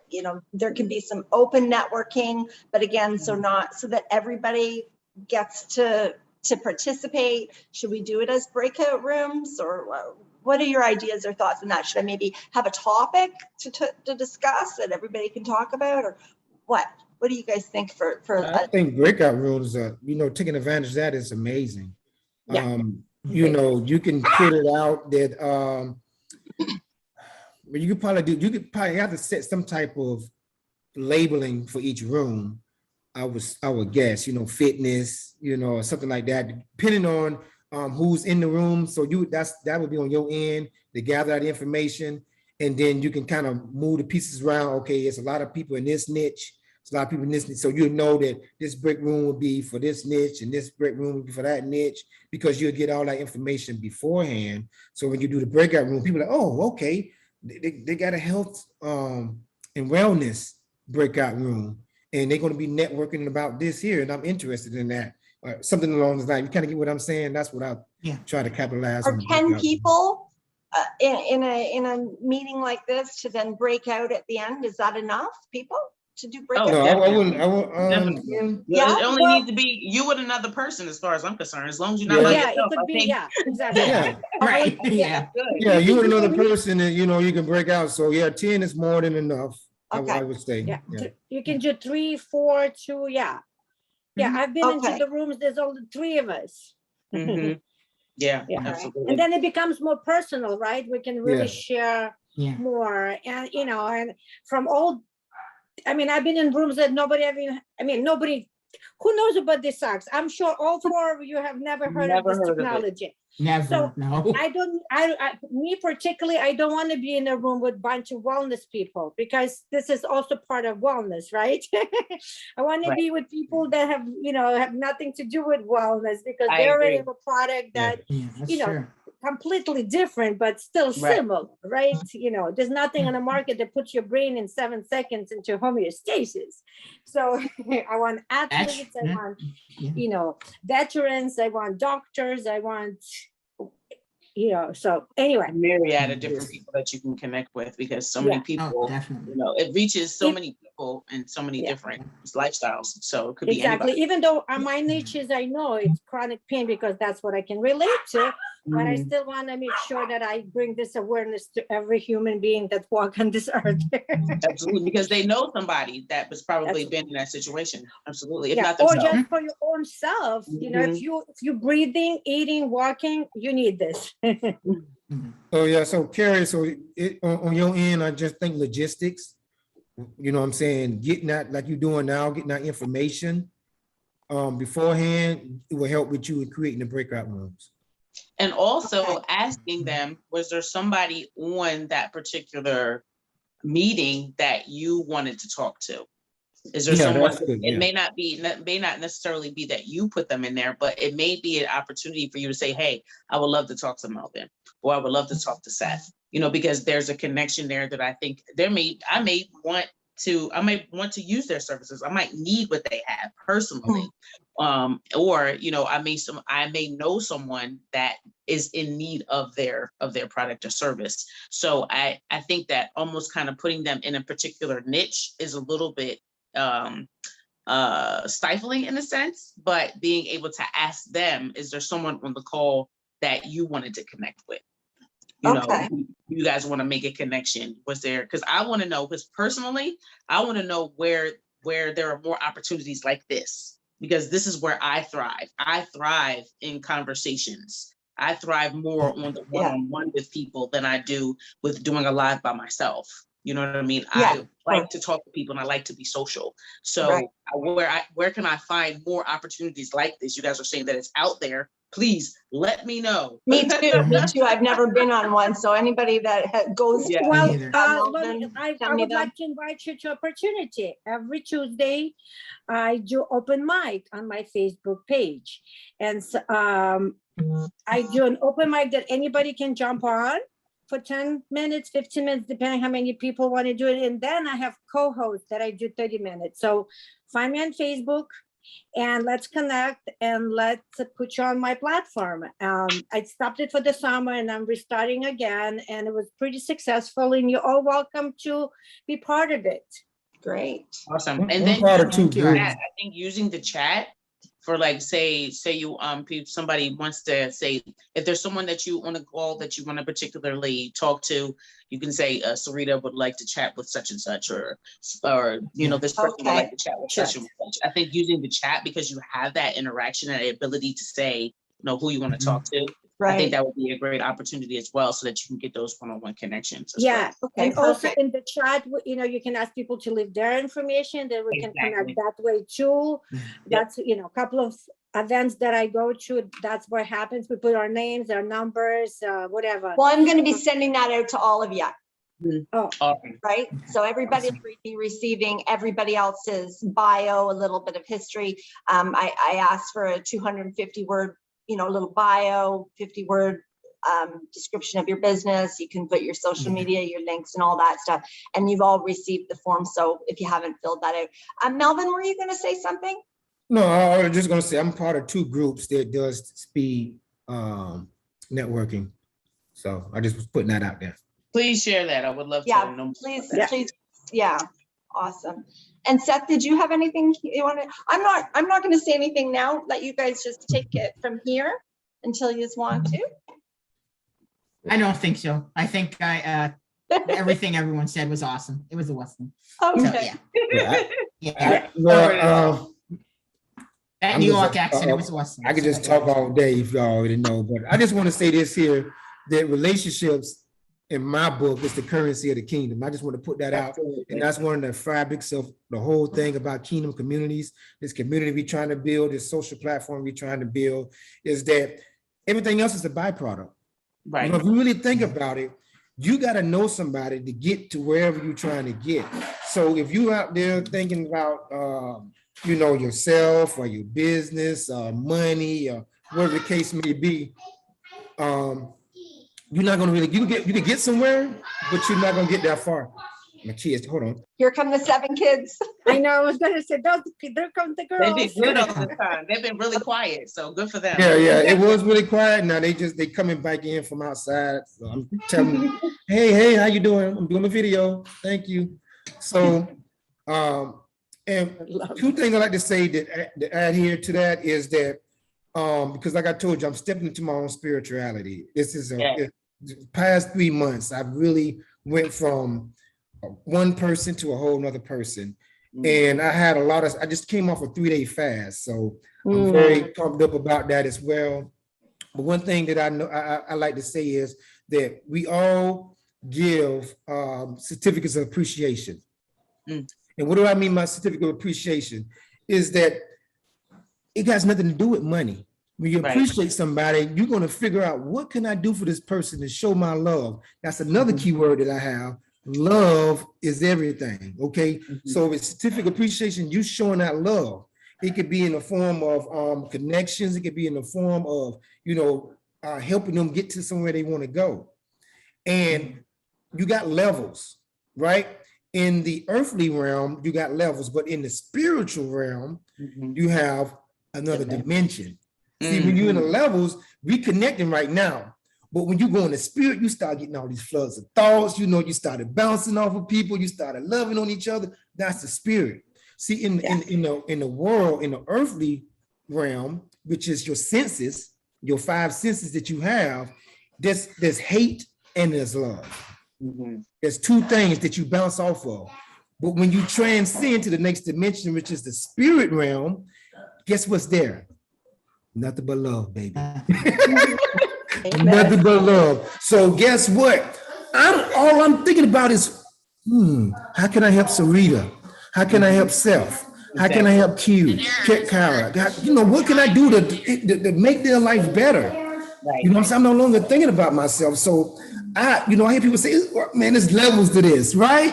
you know, there can be some open networking, but again, so that everybody gets to participate? Should we do it as breakout rooms, or what are your ideas or thoughts on that? Should I maybe have a topic to discuss that everybody can talk about, or what? What do you guys think for I think breakout rooms, you know, taking advantage of that is amazing. Yeah. You know, you can put it out that, but you could probably have to set some type of labeling for each room. I would guess, you know, fitness, you know, or something like that, depending on who's in the room. So that would be on your end to gather that information. And then you can kind of move the pieces around. Okay, it's a lot of people in this niche. It's a lot of people in this niche. So you know that this break room would be for this niche and this break room would be for that niche, because you'll get all that information beforehand. So when you do the breakout room, people are like, oh, okay, they got a health and wellness breakout room, and they're going to be networking about this here, and I'm interested in that. Something along those lines. You kind of get what I'm saying? That's what I try to capitalize Are on. 10 people in a meeting like this to then break out at the end? Is that enough people to do breakout? No, I wouldn't. Definitely. Yeah, It only well- needs to be you and another person, as far as I'm concerned. As long as you're not Yeah. by Yeah, it yourself, could I be, think yeah, exactly. Yeah, Right, yeah. good. yeah, you and another person, and you know, you can break out. So yeah, 10 is more than enough. Okay. I would say. Yeah, Yeah. you can do 3, 4, 2, yeah. Yeah, I've been Okay. into the rooms, there's only 3 of us. Mhm. Yeah, Yeah. absolutely. And then it becomes more personal, right? We can really Yeah. share Yeah. more, and you know, and from all, I mean, I've been in rooms that nobody nobody, who knows about this sucks? I'm sure all 4 of you have never heard of Never this heard of it. technology. Never, So, no. Me particularly, I don't want to be in a room with a bunch of wellness people, because this is also part of wellness, right? I want to Right. be with people that have nothing to do with wellness, because I they already agree. have a product Yeah. that Yeah, that's you know, true. completely different, but still Right. similar, right? There's nothing on the market that puts your brain in 7 seconds into homeostasis. So I want athletes, I yeah. want, Yeah. veterans, I want doctors, I want, so anyway. A myriad of different people that you can connect with, because so many Yeah. people, Oh, definitely. it reaches so If- many people and so many Yeah. different lifestyles. So it could be Exactly. anybody. Even though my niche is, I know it's chronic pain, because that's what I can relate to, but I Mhm. still want to make sure that I bring this awareness to every human being that walk on this earth. Absolutely, because they know somebody that was probably That's- been in that situation. Absolutely, if Yeah, not or themselves. just for your own self, Mhm. if you're breathing, eating, walking, you need this. Mhm. Oh yeah, so Carrie, on your end, I just think logistics, you know what I'm saying, getting that like you're doing now, getting that information beforehand, it will help with you in creating the breakout rooms. And also Okay. asking them, was there somebody on that particular meeting that you wanted to talk to? Is there Yeah, someone, that's good, it yeah. may not necessarily be that you put them in there, but it may be an opportunity for you to say, hey, I would love to talk to Melvin, or I would love to talk to Seth, because there's a connection there that I think I may want to use their services. I might need what they have personally. Or, I may know someone that is in need of their product or service. So I think that almost kind of putting them in a particular niche is a little bit stifling in a sense, but being able to ask them, is there someone on the call that you wanted to connect with? Okay. You guys want to make a connection. Was there, because I want to know, because personally, I want to know where there are more opportunities like this, because this is where I thrive. I thrive in conversations. I thrive more on the one-on-one with people than I do with doing a live by myself. You know what I mean? Yeah, I like to talk to people and I like to be social. So Right. where can I find more opportunities like this? You guys are saying that it's out there. Please let me know. Me too. I've never been on one. So anybody that goes, Yeah. Well, Neither. I send me would them. like to invite you to opportunity. Every Tuesday, I do open mic on my Facebook page. And I do an open mic that anybody can jump on for 10 minutes, 15 minutes, depending how many people want to do it. And then I have co-hosts that I do 30 minutes. So find me on Facebook and let's connect and let's put you on my platform. I stopped it for the summer and I'm restarting again, and it was pretty successful, and you're all welcome to be part of it. Great. Awesome. I'm And then proud of two Thank you. groups. I think using the chat for, like, say you somebody wants to say, if there's someone that you on a call that you want to particularly talk to, you can say Sarita would like to chat with such and such, or this person would like to chat with such and such. I think using the chat, because you have that interaction and the ability to say, know, who you want to talk to. I think Right. that would be a great opportunity as well, so that you can get those one-on-one connections. as Yeah, Okay, and also perfect. in the chat, you know, you can ask people to leave their information, then we can connect Exactly. that way too. That's, you know, a couple of events that I go to, that's what happens. We put our names, our numbers, whatever. Well, I'm going to be sending that out to all of you, Oh, Awesome. right? So everybody will be receiving everybody else's bio, a little bit of history. I asked for a 250 word, you know, little bio, 50 word description of your business. You can put your social media, your links and all that stuff. And you've all received the form. So if you haven't filled that out, Melvin, were you going to say something? No, I was just gonna say, I'm part of 2 groups that does speed networking. So I just was putting that out there. Please share that. I would love to Yeah, know. more please, about that. please. Yeah, awesome. And Seth, did you have anything you want to? I'm not going to say anything now. Let you guys just take it from here until you just want to. I don't think so. I think everything everyone said was awesome. It was awesome. So, Okay. yeah. Well, That I'm New just- York accent, it was awesome. I could just talk all day if y'all already know, but I just want to say this here, that relationships in my book is the currency of the kingdom. I just want to put that out. Absolutely. And that's one of the fabrics of the whole thing about kingdom communities, this community we're trying to build, this social platform we're trying to build, is that everything else is a byproduct. Right. You know, if you really think about it, you got to know somebody to get to wherever you're trying to get. So if you're out there thinking about, you know, yourself or your business or money or whatever the case may be, you're not gonna really, you can get somewhere, but you're not gonna get that far. My kids, hold on. Here come the 7 kids. I know, I was gonna say, there come the They girls. did good on this time. They've been really quiet, so good for them. Yeah, it was really quiet. Now they coming back in from outside. So I'm telling them, hey, how you doing? I'm doing a video. Thank you. So, and 2 things I like to say that add here to that is that, because like I told you, I'm stepping into my own spirituality. This is the past 3 months, I've really went from one person to a whole nother person. And I had I just came off a 3-day fast. So I'm very pumped up about that as well. But one thing that I know I like to say is that we all give certificates of appreciation. And what do I mean by certificate of appreciation? Is that it has nothing to do with money. When you appreciate somebody, you're going to figure out, what can I do for this person to show my love? That's another key word that I have. Love is everything. Okay. So with certificate of appreciation, you showing that love. It could be in the form of connections. It could be in the form of, you know, helping them get to somewhere they want to go. And you got levels, right? In the earthly realm, you got levels, but in the spiritual realm, you have another dimension. See, when you're in the levels, we connecting right now. But when you go in the spirit, you start getting all these floods of thoughts. You know, you started bouncing off of people. You started loving on each other. That's the spirit. See, in the world, in the earthly realm, which is your senses, your 5 senses that you have, there's hate and there's love. There's 2 things that you bounce off of. But when you transcend to the next dimension, which is the spirit realm, guess what's there? Nothing but love, baby. Nothing but love. So guess what? All I'm thinking about is, how can I help Sarita? How can I help Seth? How can I help Q, Kara? You know, what can I do to make their life better? You know what I'm saying? I'm no longer thinking about myself. So I hear people say, man, there's levels to this, right?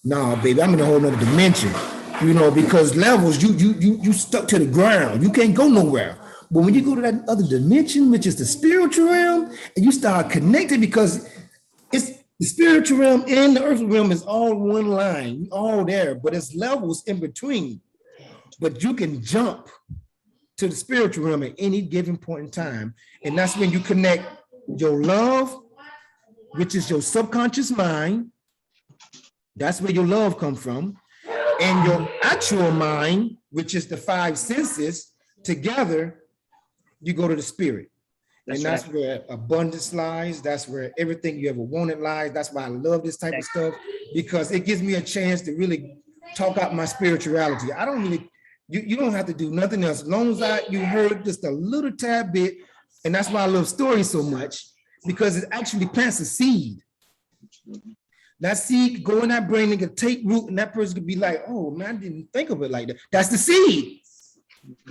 No, baby, I'm in a whole nother dimension, you know, because levels, you stuck to the ground. You can't go nowhere. But when you go to that other dimension, which is the spiritual realm, and you start connecting, because it's the spiritual realm and the earthly realm is all one line, all there, but it's levels in between. But you can jump to the spiritual realm at any given point in time. And that's when you connect your love, which is your subconscious mind. That's where your love comes from. And your actual mind, which is the 5 senses, together, you go to the spirit. And that's where abundance lies. That's where everything you ever wanted lies. That's why I love this type of stuff, because it gives me a chance to really talk out my spirituality. I don't really, you don't have to do nothing else. As long as you heard just a little tad bit And that's why I love stories so much, because it actually plants a seed. That seed could go in that brain and could take root, and that person could be like, oh man, I didn't think of it like that. That's the seed.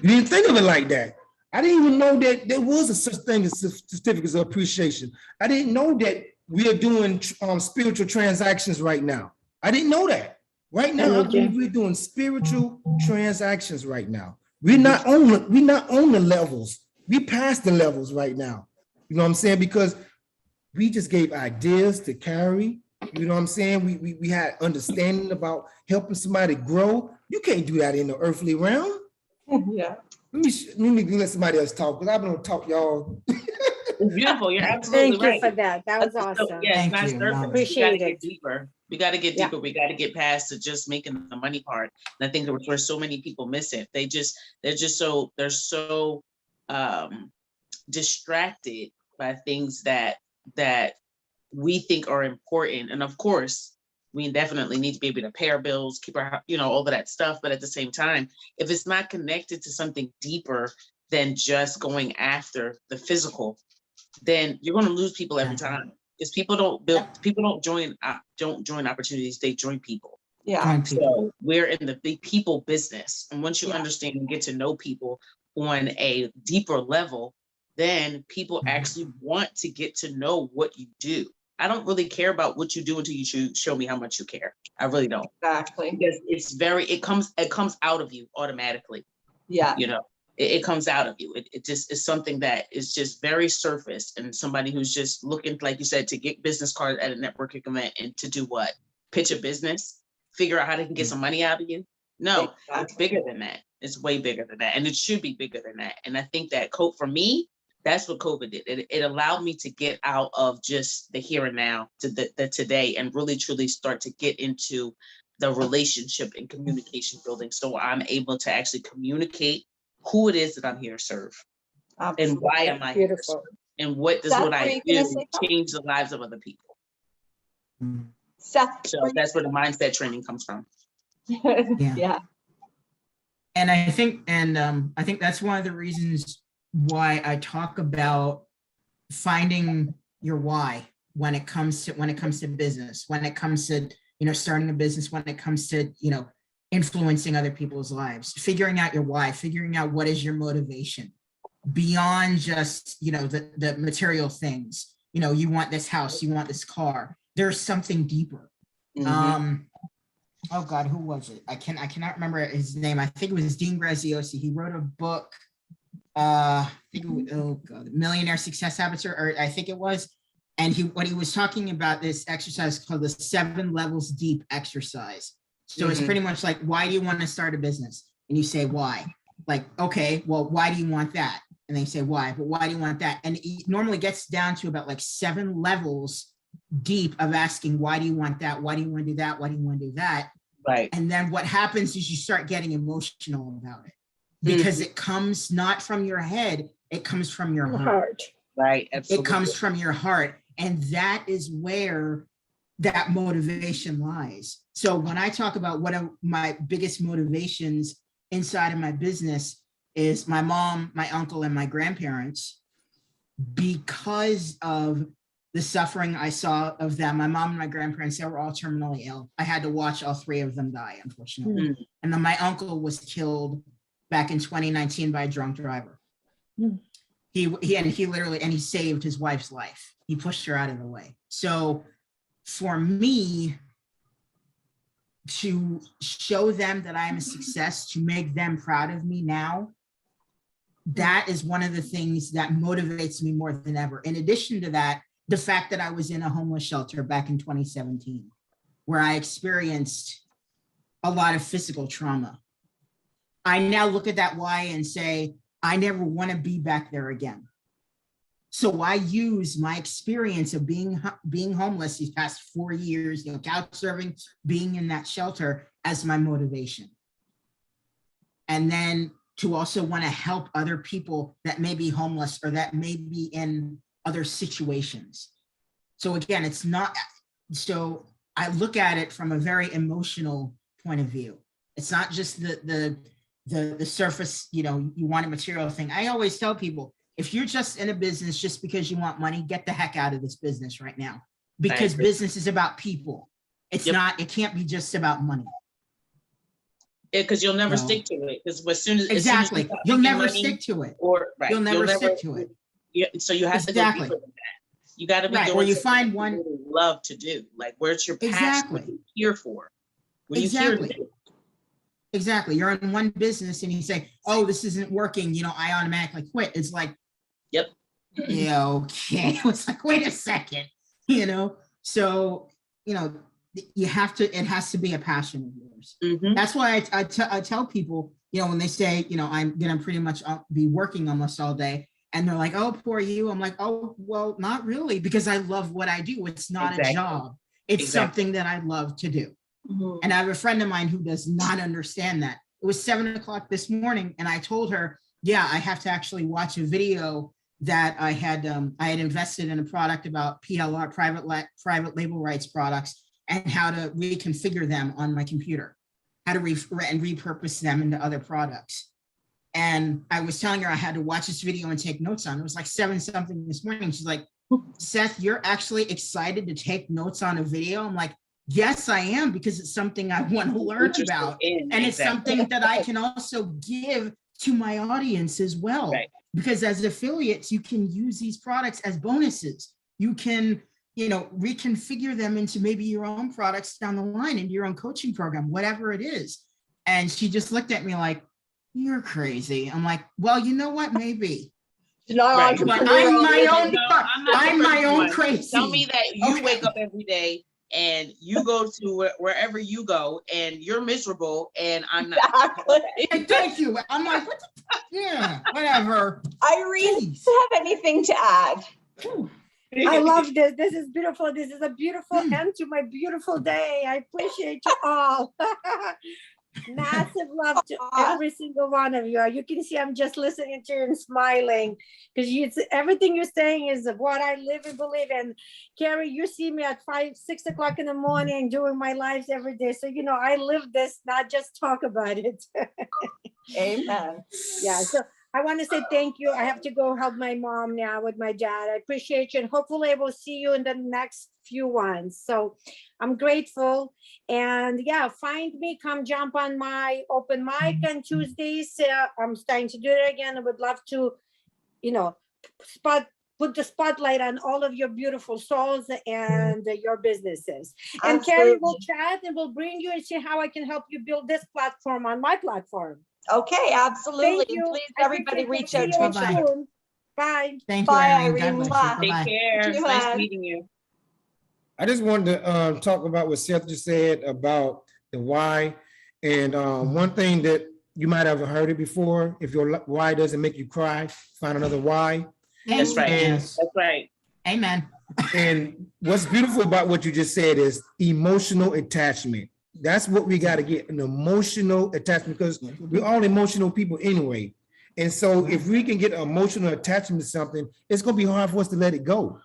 You didn't think of it like that. I didn't even know that there was a such thing as certificates of appreciation. I didn't know that we are doing spiritual transactions right now. I didn't know that. Right now, I believe we're doing spiritual transactions right now. We're not on the levels. We passed the levels right now. You know what I'm saying? Because we just gave ideas to carry. You know what I'm saying? We had understanding about helping somebody grow. You can't do that in the earthly realm. Yeah. Let me let somebody else talk, because I've been gonna talk y'all. It's beautiful. You're absolutely Thank you right. for that. That was So, awesome. yeah, it's Thank not you. surface. No, We gotta appreciate get it. deeper. We gotta get Yeah. deeper. We gotta get past to just making the money part. And I think where so many people miss it. They're so distracted by things that we think are important. And of course, we definitely need to be able to pay our bills, keep our, all of that stuff. But at the same time, if it's not connected to something deeper than just going after the physical, then you're going to lose people every time. Because people don't join opportunities, they join people. Yeah. So we're in the big people business. And once you understand and get to know people on a deeper level, then people actually want to get to know what you do. I don't really care about what you do until you show me how much you care. I really don't. Exactly. Because it comes out of you automatically. Yeah. It comes out of you. It just is something that is just very surface, and somebody who's just looking, like you said, to get business cards at a networking event and to do what? Pitch a business, figure out how they can get some money out of you. No, It's bigger than that. It's way bigger than that. And it should be bigger than that. And I think that for me, that's what COVID did. It allowed me to get out of just the here and now to the today, and really truly start to get into the relationship and communication building. So I'm able to actually communicate who it is that I'm here to serve. Absolutely. And why am I here to serve? And what does what I do change the lives of other people? Seth, so that's where the mindset training comes from. Yeah. And I think that's one of the reasons why I talk about finding your why when it comes to business, when it comes to starting a business, when it comes to influencing other people's lives, figuring out your why, figuring out what is your motivation beyond just the material things. You want this house, you want this car. There's something deeper. Oh God, who was it? I cannot remember his name. I think it was Dean Graziosi. He wrote a book. I think it was, Millionaire Success Habits, or I think it was. And what he was talking about, this exercise called the 7 levels deep exercise. So it's pretty much like, why do you want to start a business? And you say, why? Like, okay, well, why do you want that? And they say, why? But why do you want that? And it normally gets down to about like 7 levels deep of asking, why do you want that? Why do you want to do that? Why do you want to do that? Right. And then what happens is you start getting emotional about it, because it comes not from your head, it comes from your heart. Right. Absolutely. It comes from your heart. And that is where that motivation lies. So when I talk about one of my biggest motivations inside of my business is my mom, my uncle, and my grandparents, because of the suffering I saw of them. My mom and my grandparents, they were all terminally ill. I had to watch all 3 of them die, unfortunately. And then my uncle was killed back in 2019 by a drunk driver. He literally, and he saved his wife's life. He pushed her out of the way. So for me to show them that I am a success, to make them proud of me now, that is one of the things that motivates me more than ever. In addition to that, the fact that I was in a homeless shelter back in 2017, where I experienced a lot of physical trauma. I now look at that why and say, I never want to be back there again. So I use my experience of being homeless these past 4 years, couch surfing, being in that shelter as my motivation. And then to also want to help other people that may be homeless or that may be in other situations. So again, it's not, so I look at it from a very emotional point of view. It's not just the surface, you want a material thing. I always tell people, if you're just in a business just because you want money, get the heck out of this business right now, because agree. business is about people. It's Yep. not, it can't be just about money. Because you'll never No. stick to it. Because as soon as Exactly. you start You'll making never money, stick to it. or right, You'll never stick to it. Yeah, so you have Exactly. to go deeper than that. You got to be Right, doing or you something find that one- you really love to do. Like, where's your passion? Exactly. What you're here for? When you're here to Exactly. do. Exactly. You're in one business and you say, oh, this isn't working, I automatically quit. It's like, Yep. yeah, okay. It's like, wait a second, So, you have to, it has to be a passion of yours. Mhm. That's why I tell people, when they say, I'm going to pretty much be working almost all day, and they're like, oh, poor you. I'm like, oh, well, not really, because I love what I do. It's not Exactly. a job. It's Exactly. something that I love to do. Mhm. And I have a friend of mine who does not understand that. It was 7:00 this morning, and I told her, yeah, I have to actually watch a video that I had invested in a product about PLR, private label rights products, and how to reconfigure them on my computer, how to and repurpose them into other products. And I was telling her I had to watch this video and take notes on it. It was like 7-something this morning. She's like, Seth, you're actually excited to take notes on a video? I'm like, yes, I am, because it's something I want to learn Interested about. in, And it's exactly. something that I can also give to my audience as well. Right. Because as affiliates, you can use these products as bonuses. You can, reconfigure them into maybe your own products down the line, into your own coaching program, whatever it is. And she just looked at me like, you're crazy. I'm like, well, you know what? Maybe. Not Right. But entrepreneurial. I'm my own, No, I'm not the I'm my first own one. crazy. Tell me that you Okay. wake up every day and you go to wherever you go and you're miserable and I'm not. Exactly. Hey, thank you. I'm like, what the, yeah, whatever. Irene, do Jeez. you have anything to add? I love this. This is beautiful. This is a beautiful end to my beautiful day. I appreciate you all. Massive love to every single one of you. You can see I'm just listening to you and smiling, because everything you're saying is what I live and believe in. Carrie, you see me at 6 o'clock in the morning doing my lives every day. So, I live this, not just talk about it. Amen. Yeah. So I want to say thank you. I have to go help my mom now with my dad. I appreciate you. And hopefully I will see you in the next few ones. So I'm grateful. And yeah, find me, come jump on my open mic on Tuesdays. I'm starting to do it again. I would love to, put the spotlight on all of your beautiful souls and your businesses. And Carrie will chat and we'll bring you and see how I can help you build this platform on my platform. Okay, absolutely. Thank you. Please, I everybody appreciate reach it. out See to you each other. soon. Bye. Thank you, Bye, Irene. Irene. God bless you. Take Bye-bye. care. Thank you, Nice hon. meeting you. I just wanted to talk about what Seth just said about the why. And one thing that you might have heard it before, if your why doesn't make you cry, find another why. That's right. Yes. That's right. Amen. And what's beautiful about what you just said is emotional attachment. That's what we got to get, an emotional attachment, because we're all emotional people anyway. And so if we can get an emotional attachment to something, it's going to be hard for us to let it go.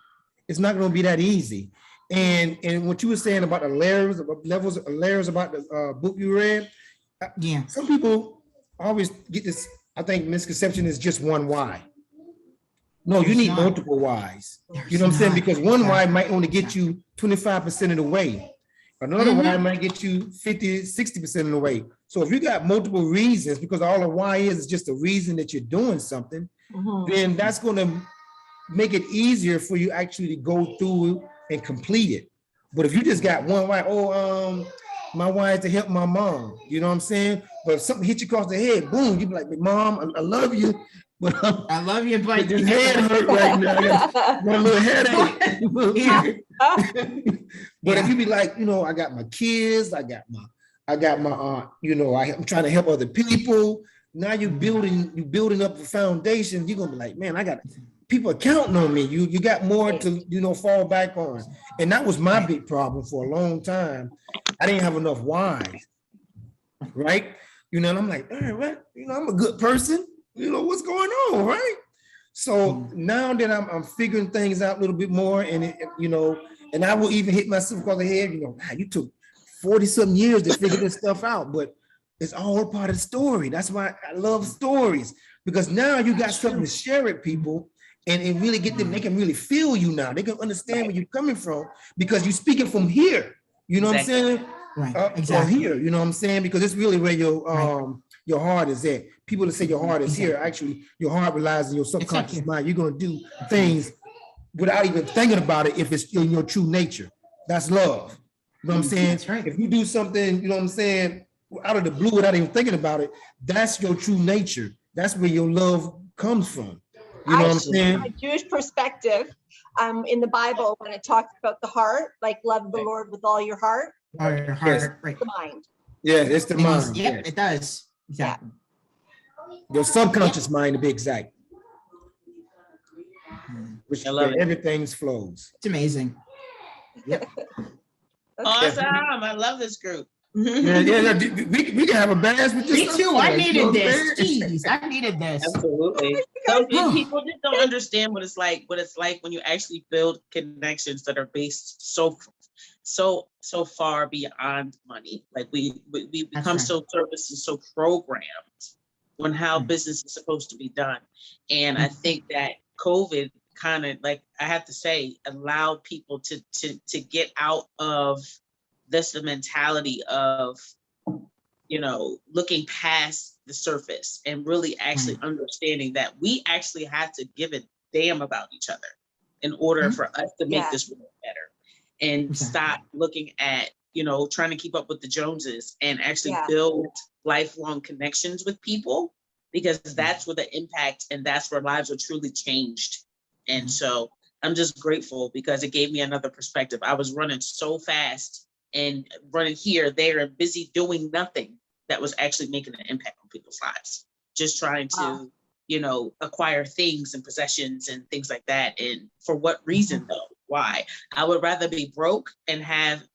It's not going to be that easy. And what you were saying about the layers about the book you read, Yeah. some people always get this, I think, misconception is just one why. No, you There's need not. multiple whys. There's You know what I'm saying? not. Because one why Exactly. might only get you 25% of the way. Another why might get you 50, 60% of the way. So if you got multiple reasons, because all a why is just a reason that you're doing something, then that's going to make it easier for you actually to go through and complete it. But if you just got one why, my why is to help my mom, you know what I'm saying? But if something hit you across the head, boom, you be like, Mom, I love you, but I love you, but this head hurt right now. I got a little headache. Yeah. But if you be like, I got my kids, I got my I'm trying to help other people. Now you're building up the foundation. You're gonna be like, man, I got people are counting on me. You got more to fall back on. And that was my big problem for a long time. I didn't have enough whys, right? And I'm like, all right, I'm a good person. What's going on, right? So now that I'm figuring things out a little bit more, and and I will even hit myself across the head. You took 40-something years to figure this stuff out, but It's all part of the story. That's why I love stories, because now you got That's something true. to share with people and really get them, they can really feel you now. They can understand where you're coming from because you're speaking from here. You know Exactly. what I'm saying? Right, Or exactly. here, you know what I'm saying? Because it's really where Right. your heart is at. People that say your heart is here, Exactly. actually, your heart relies on your It's up subconscious here. mind. You're gonna do things without even thinking about it if it's in your true nature. That's love. You know what I'm saying? That's right. If you do something, you know what I'm saying, out of the blue without even thinking about it, that's your true nature. That's where your love comes from. You know what I'm saying? My Jewish perspective, in the Bible, when it talks about the heart, like love the Lord with all your heart, Or your Yes. heart, right. the mind. Yeah, it's the It means, mind. yep, Yes. it does. Exactly. Your subconscious mind to be exact, which I love where it. everything flows. It's amazing. Yep. Awesome. I love this group. Yeah. We can have a bash with Me this. too. I You know needed what I'm this. saying? Jeez, I needed this. Absolutely. Some people just don't understand what it's like when you actually build connections that are based so far beyond money. Like we become right. so service and so programmed on how Mm. business is supposed to be done. And I think that COVID kind of, like, I have to say, allowed people to get out of the mentality of, looking past the surface and really actually understanding that we actually have to give a damn about each other in order for us to make this world better, and Exactly. stop looking at, trying to keep up with the Joneses and actually Yeah. build lifelong connections with people, because that's where the impact and that's where lives are truly changed. And so I'm just grateful because it gave me another perspective. I was running so fast and running here, there, and busy doing nothing that was actually making an impact on people's lives. Just trying to, acquire things and possessions and things like that. And for what reason though? Why? I would rather be broke and have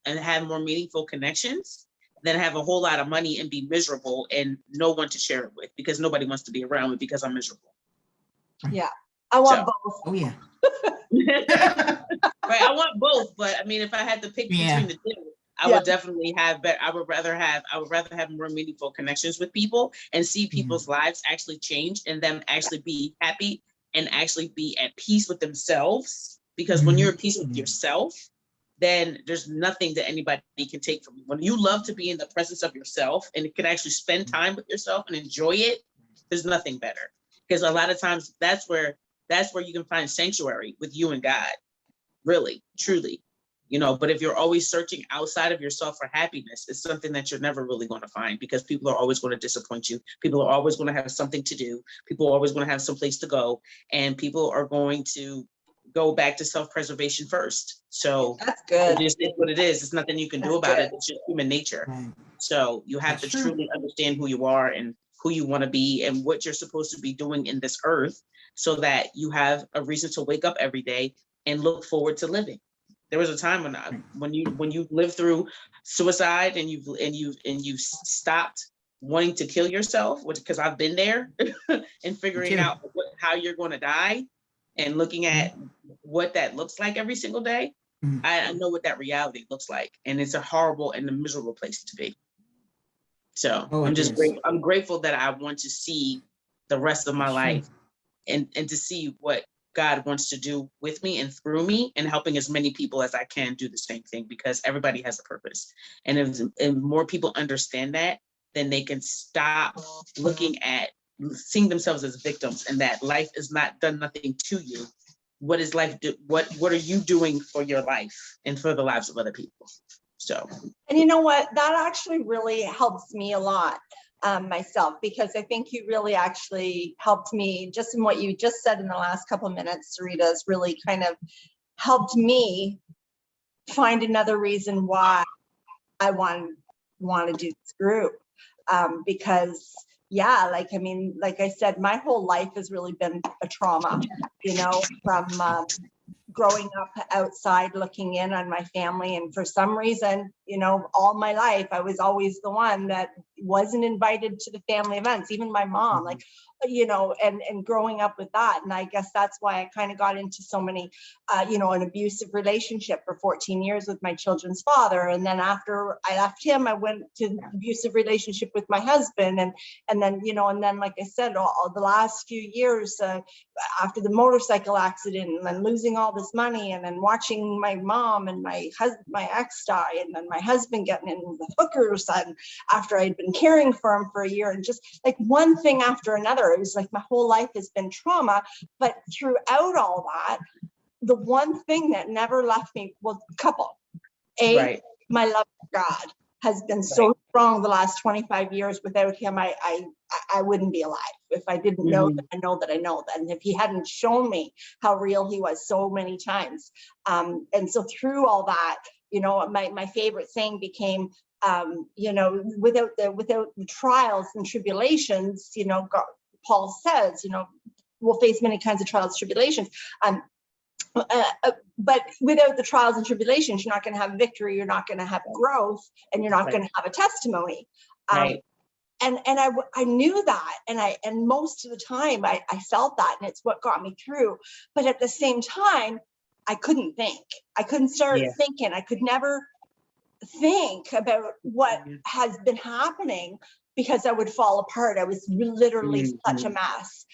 more meaningful connections than have a whole lot of money and be miserable and no one to share it with, because nobody wants to be around me because I'm miserable. Yeah. I want both. Oh yeah. Right. I want both, but I mean, if I had to pick between the two, I would definitely have better. I would rather have more meaningful connections with people and see people's lives actually change and them actually be happy and actually be at peace with themselves. Because when you're at peace with yourself, then there's nothing that anybody can take from you. When you love to be in the presence of yourself and can actually spend time with yourself and enjoy it, there's nothing better. Because a lot of times that's where you can find sanctuary with you and God, really, truly. But if you're always searching outside of yourself for happiness, it's something that you're never really going to find, because people are always going to disappoint you. People are always going to have something to do. People are always going to have some place to go, and people are going to go back to self-preservation first. So That's good. it just is what it is. It's nothing you can do about it. It's just human nature. Right. So you have to truly understand who you are and who you want to be and what you're supposed to be doing in this earth, so that you have a reason to wake up every day and look forward to living. There was a time when you lived through suicide and you've stopped wanting to kill yourself, because I've been there, and figuring out how you're going to die and looking at what that looks like every single day. I know what that reality looks like, and it's a horrible and a miserable place to be. So I'm just grateful. I'm grateful that I want to see the rest of my life and to see what God wants to do with me and through me, and helping as many people as I can do the same thing, because everybody has a purpose. And if more people understand that, then they can stop looking at seeing themselves as victims, and that life is not done nothing to you. What is life do? What are you doing for your life and for the lives of other people? So, and you know what, that actually really helps me a lot. Myself, because I think you really actually helped me, just in what you just said in the last couple of minutes, Sarita, has really kind of helped me find another reason why I want to do this group. Because like I said, my whole life has really been a trauma, from growing up outside looking in on my family. And for some reason, all my life, I was always the one that, wasn't invited to the family events, even my mom, like, you know, and growing up with that. And I guess that's why I kind of got into so many, you know, an abusive relationship for 14 years with my children's father. And then after I left him, I went to an abusive relationship with my husband. And then, you know, and then, like I said, all the last few years, after the motorcycle accident and then losing all this money and then watching my mom and my ex die, and then my husband getting in the hookers, and after I'd been caring for him for a year, and just like one thing after another, it was like my whole life has been trauma. But throughout all that, the one thing that never left me was Right. my love for God has been so strong the last 25 years. Without him, I wouldn't be alive. If I didn't know that, I know that I know that. And if he hadn't shown me how real he was so many times. And so through all that, you know, my favorite saying became, you know, without the trials and tribulations, you know, God, Paul says, you know, we'll face many kinds of trials and tribulations. But without the trials and tribulations, you're not going to have victory, you're not going to have growth, and you're not going to have a testimony. And I knew that, and most of the time I felt that, and it's what got me through. But at the same time, I couldn't think. I couldn't start thinking. I could never think about what has been happening, because I would fall apart. I was literally such a mess.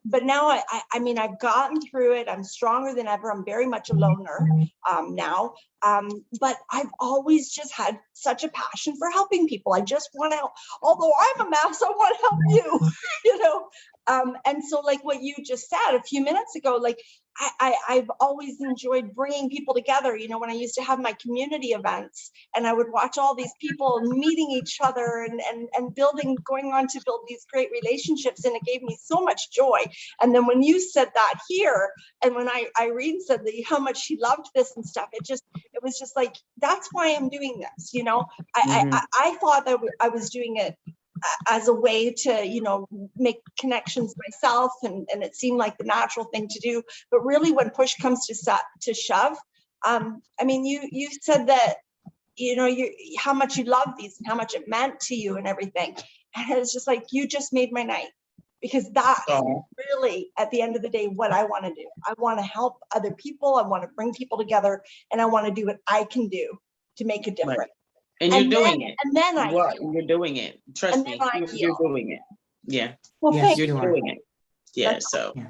But now I mean, I've gotten through it. I'm stronger than ever. I'm very much a loner now. But I've always just had such a passion for helping people. I just want to help. Although I'm a mess, I want to help you, you know? And so like what you just said a few minutes ago, like I've always enjoyed bringing people together. You know, when I used to have my community events and I would watch all these people meeting each other and going on to build these great relationships. And it gave me so much joy. And then when you said that here, and when Irene said that how much she loved this and stuff, it was just like, that's why I'm doing this. You know, I thought that I was doing it as a way to, you know, make connections myself, and it seemed like the natural thing to do. But really, when push comes to shove, I mean, you said that, you know, how much you love these and how much it meant to you and everything, and it's just like, you just made my night, because that's really, at the end of the day, what I want to do. I want to help other people. I want to bring people together, and I want to do what I can do to make a difference. Right. And you're doing it. And then you're doing it. Trust me, you're doing it. Yeah. Well, Yes, thank You're you doing it. Yeah. That's So. Yeah.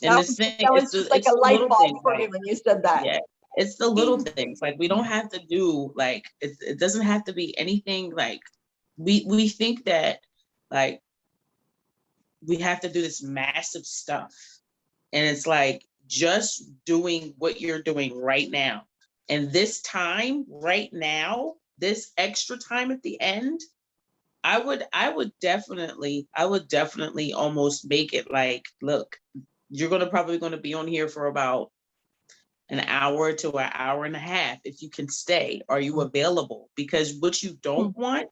And that was just like a light bulb for me when you said that. Yeah. It's the little things. Like, we don't have to do, like, it doesn't have to be anything. Like, we think that, like, we have to do this massive stuff. And it's like, just doing what you're doing right now. And this time right now, this extra time at the end, I would definitely almost make it like, look, you're probably going to be on here for about an hour to an hour and a half. If you can stay, are you available? Because what you don't want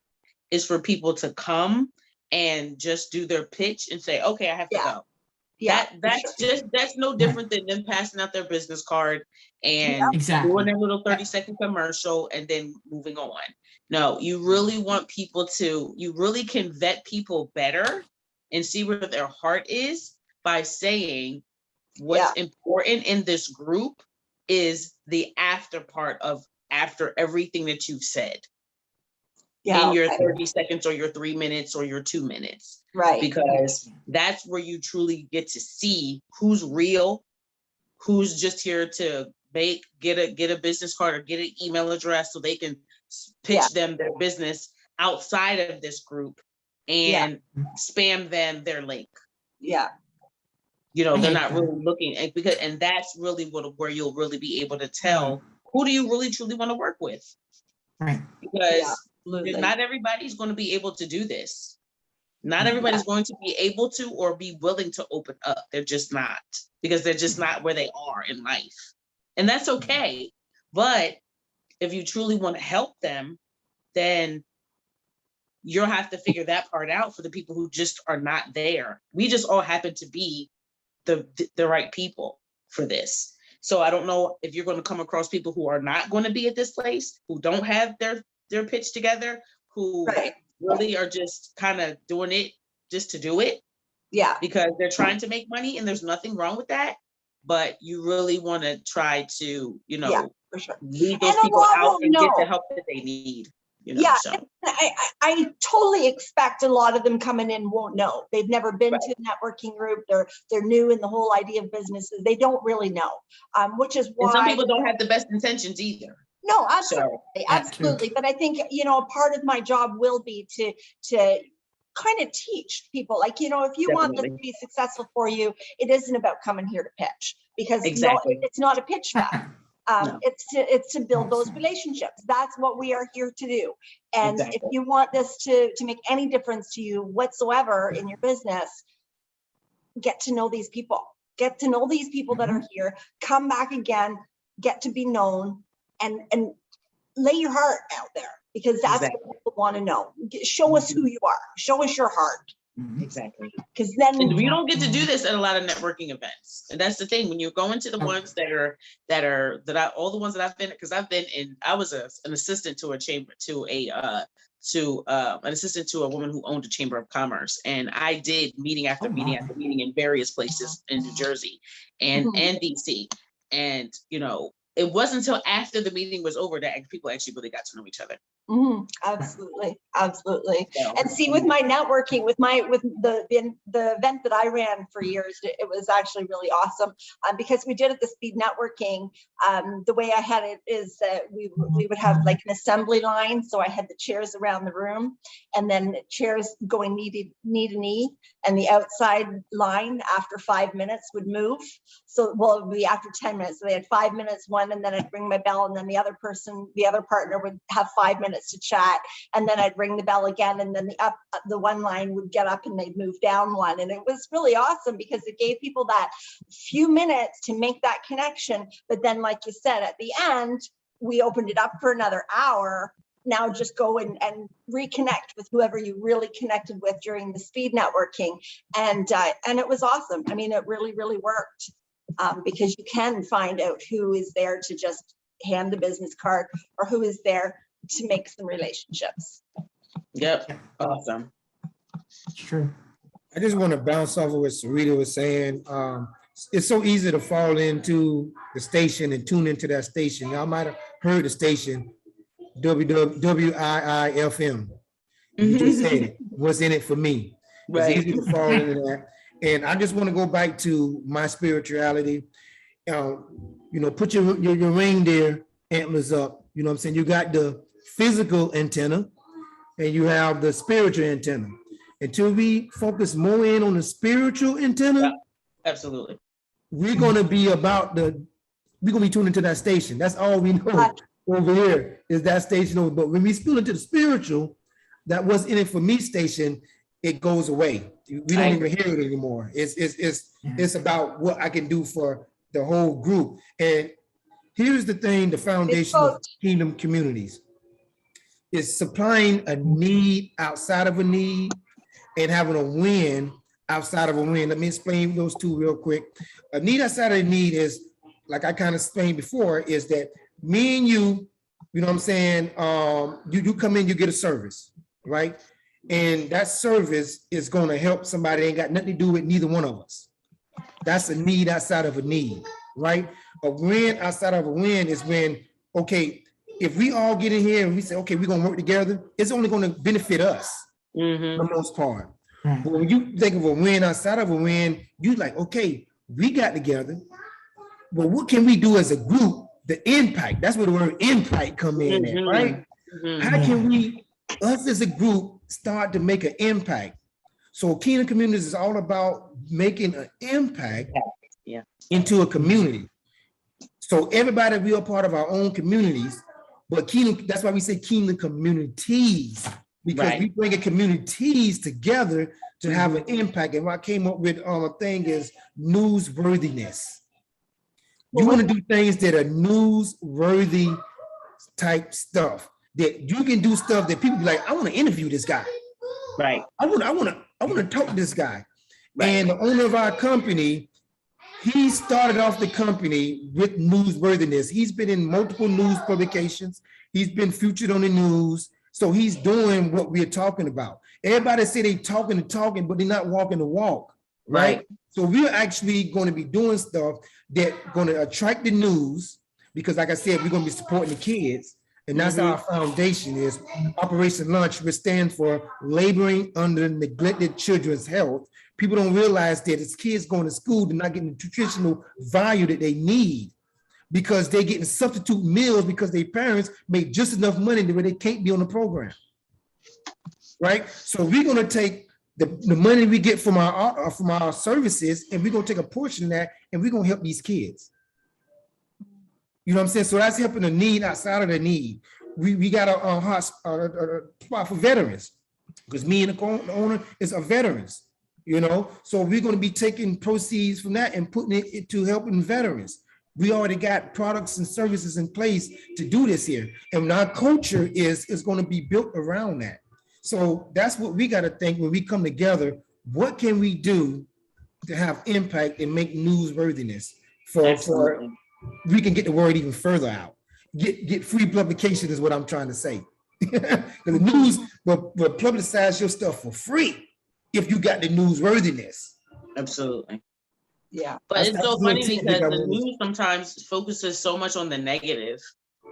is for people to come and just do their pitch and say, okay, I have to go. Yeah, that's no different than them passing out their business card and doing their little 30-second commercial and then moving on. No, you really want people you really can vet people better and see where their heart is by saying what's important in this group is the after part of after everything that you've said. In your 30 seconds or your 3 minutes or your 2 minutes. Right. Because that's where you truly get to see who's real, who's just here to get a business card or get an email address so they can pitch them their business outside of this group and spam them their link. Yeah. You know, they're not really looking and that's really where you'll really be able to tell who do you really truly want to work with. Right. Because not everybody's going to be able to do this. Not everybody's going to be able to or be willing to open up. They're just not, because they're just not where they are in life. And that's okay. But if you truly want to help them, then you'll have to figure that part out for the people who just are not there. We just all happen to be the right people for this. So I don't know if you're going to come across people who are not going to be at this place, who don't have their pitch together, who really are just kind of doing it just to do it Yeah. because they're trying to make money, and there's nothing wrong with that. But you really want to try to, you Yeah, know, for sure. lead those And a people lot out won't and get the know. help that they need. You know, Yeah, so and I totally expect a lot of them coming in won't know. They've never been to a networking group. They're new in the whole idea of businesses. They don't really know, which is and some why. people don't have the best intentions either. No, So absolutely, That's true. absolutely. But I think, you know, part of my job will be to kind of teach people, like, you know, if you want this to Definitely. be successful for you, it isn't about coming here to pitch, because Exactly. no, it's not a pitch fest. No. It's to build those relationships. That's what we are here to do. And if Exactly. you want this to make any difference to you whatsoever in your business, get to know these people. Get to know these people that are here. Come back again. Get to be known, and lay your heart out there, because that's Exactly. what people want to know. Show us who you are. Show us your heart, Exactly. because then And we don't get to do this at a lot of networking events. And that's the thing, when you're going to the ones all the ones that I've been, because I've been in, I was an assistant to a chamber, an assistant to a woman who owned a chamber of commerce. And I did meeting after meeting after meeting in various places in New Jersey and DC. And, you know, it wasn't until after the meeting was over that people actually really got to know each other. Absolutely, absolutely. So, And see, with my networking, with the event that I ran for years, it was actually really awesome, because we did it the speed networking. The way I had it is that we would have like an assembly line, so I had the chairs around the room, and then chairs going knee to knee, and the outside line after 5 minutes would move. So, well, it would be after 10 minutes. So they had 5 minutes one, and then I'd ring my bell, and then the other partner would have 5 minutes to chat, and then I'd ring the bell again, and then the one line would get up and they'd move down one. And it was really awesome because it gave people that few minutes to make that connection. But then, like you said, at the end, we opened it up for another hour. Now just go and reconnect with whoever you really connected with during the speed networking. And it was awesome. I mean, it really, really worked, because you can find out who is there to just hand the business card, or who is there to make some relationships. Yep. Awesome. True. I just want to bounce off of what Sarita was saying. It's so easy to fall into the station and tune into that station. Y'all might have heard the station, WIIFM. You just said it. What's in it for me? Right. It's easy to fall into that. And I just want to go back to my spirituality. You know, put your reindeer antlers up. You know what I'm saying? You got the physical antenna and you have the spiritual antenna. Until we focus more in on the spiritual antenna, Yeah, absolutely, we're gonna be tuned into that station. That's all we know over here is that station over. But when we spill into the spiritual, that was in it for me station, it goes away. We don't even hear it anymore. It's about what I can do for the whole group. And here's the thing, the foundation of Kingdom Communities is supplying a need outside of a need and having a win outside of a win. Let me explain those two real quick. A need outside of a need is, like I kind of explained before, is that me and you know what I'm saying? You come in, you get a service, right? And that service is going to help somebody that ain't got nothing to do with neither one of us. That's a need outside of a need, right? A win outside of a win is when, okay, if we all get in here and we say, okay, we're going to work together, it's only going to benefit us for the most part. But when you think of a win outside of a win, you like, okay, we got together, but what can we do as a group? The impact, that's where the word impact come in at, right? How can we, us as a group, start to make an impact? So Kingdom Communities is all about making an impact into a community. So everybody, we are part of our own communities, but Kingdom, that's why we say Kingdom Communities, because we bring communities together to have an impact. And what I came up with a thing is newsworthiness. You want to do things that are newsworthy type stuff, that you can do stuff that people be like, I want to interview this guy. Right. I want to talk to this guy. Right. And the owner of our company, he started off the company with newsworthiness. He's been in multiple news publications. He's been featured on the news. So he's doing what we're talking about. Everybody say they talking and talking, but they're not walking the walk, right? So we're actually going to be doing stuff that going to attract the news, because like I said, we're going to be supporting the kids. And that's our foundation is Operation Lunch, which stands for Laboring Under Neglected Children's Health. People don't realize that it's kids going to school, they're not getting the nutritional value that they need because they're getting substitute meals because their parents make just enough money where they can't be on the program, right? So we're going to take the money we get from our services, and we're going to take a portion of that, and we're going to help these kids. You know what I'm saying? So that's helping the need outside of the need. We got a spot for veterans, because me and the owner is a veterans, you know? So we're going to be taking proceeds from that and putting it to helping veterans. We already got products and services in place to do this here. And our culture is going to be built around that. So that's what we got to think when we come together. What can we do to have impact and make newsworthiness for we can get the word even further out? Get free publication is what I'm trying to say. The news will publicize your stuff for free if you got the newsworthiness. Absolutely. Yeah. But it's so funny because the news sometimes focuses so much on the negative,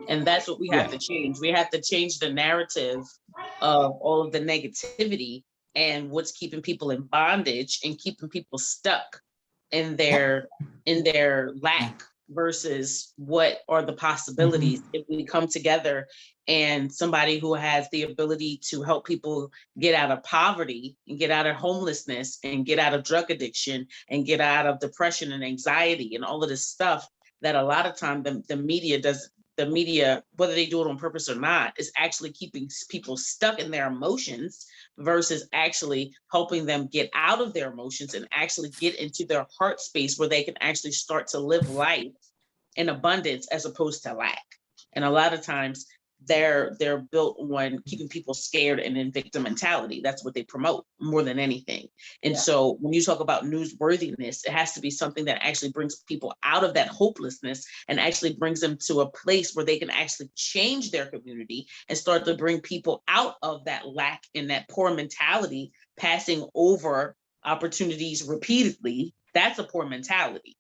and that's what we have to change. We have to change the narrative of all of the negativity and what's keeping people in bondage and keeping people stuck in their lack versus what are the possibilities if we come together. And somebody who has the ability to help people get out of poverty and get out of homelessness and get out of drug addiction and get out of depression and anxiety and all of this stuff that a lot of time the media does. The media, whether they do it on purpose or not, is actually keeping people stuck in their emotions versus actually helping them get out of their emotions and actually get into their heart space where they can actually start to live life in abundance as opposed to lack. And a lot of times they're built on keeping people scared and in victim mentality. That's what they promote more than anything. And so when you talk about newsworthiness, it has to be something that actually brings people out of that hopelessness and actually brings them to a place where they can actually change their community and start to bring people out of that lack and that poor mentality, passing over opportunities repeatedly. That's a poor mentality.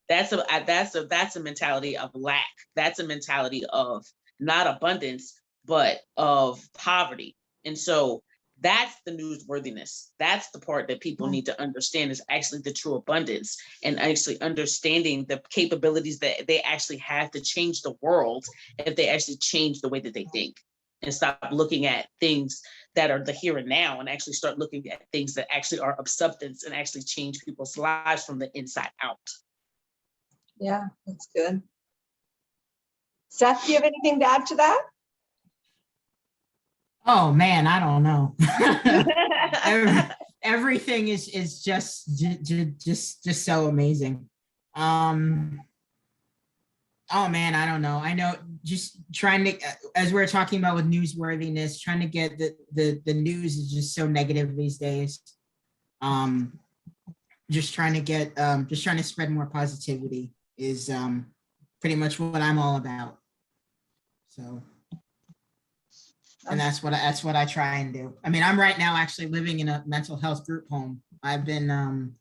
That's a mentality of lack. That's a mentality of not abundance, but of poverty. And so that's the newsworthiness. That's the part that people need to understand is actually the true abundance and actually understanding the capabilities that they actually have to change the world if they actually change the way that they think and stop looking at things that are the here and now and actually start looking at things that actually are of substance and actually change people's lives from the inside out. Yeah, that's good. Seth, do you have anything to add to that? Oh man, I don't know. Everything is just so amazing. Oh man, I don't know. I know just trying to, as we're talking about with newsworthiness, trying to get the news is just so negative these days. Just trying to spread more positivity is pretty much what I'm all about. So, and that's what I try and do. I mean, I'm right now actually living in a mental health group home. I've been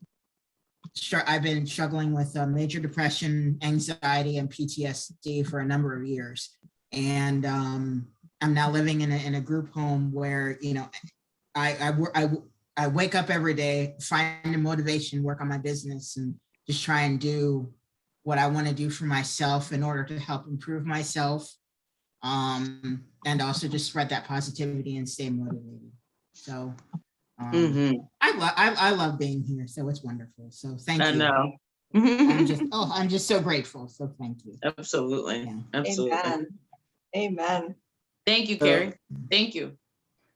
struggling with major depression, anxiety, and PTSD for a number of years, and I'm now living in a group home where, you know, I wake up every day, find a motivation, work on my business, and just try and do what I want to do for myself in order to help improve myself, and also just spread that positivity and stay motivated. So I love being here, so it's wonderful. So thank you. I know. I'm just so grateful. So thank you. Absolutely. Yeah. Absolutely. Amen. Amen. Thank you, Carrie. Thank you.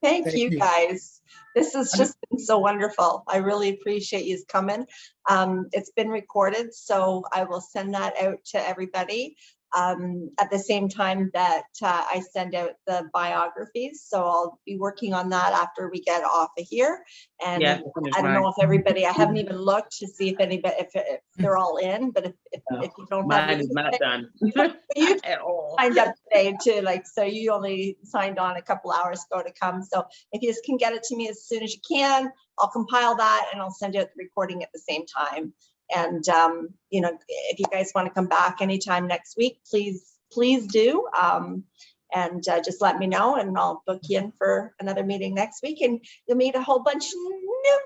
Thank you guys. This has just been so wonderful. I really appreciate you coming. It's been recorded, so I will send that out to everybody. at the same time that I send out the biographies. So I'll be working on that after we get off of here. And Yeah, I don't know if everybody, I haven't even looked to see if anybody, if they're all in, but if you don't have Mine is not done you at all. signed up today too, like, so you only signed on a couple hours ago to come. So if you just can get it to me as soon as you can, I'll compile that and I'll send you the recording at the same time. And, you know, if you guys want to come back anytime next week, please do. And just let me know and I'll book you in for another meeting next week and you'll meet a whole bunch of new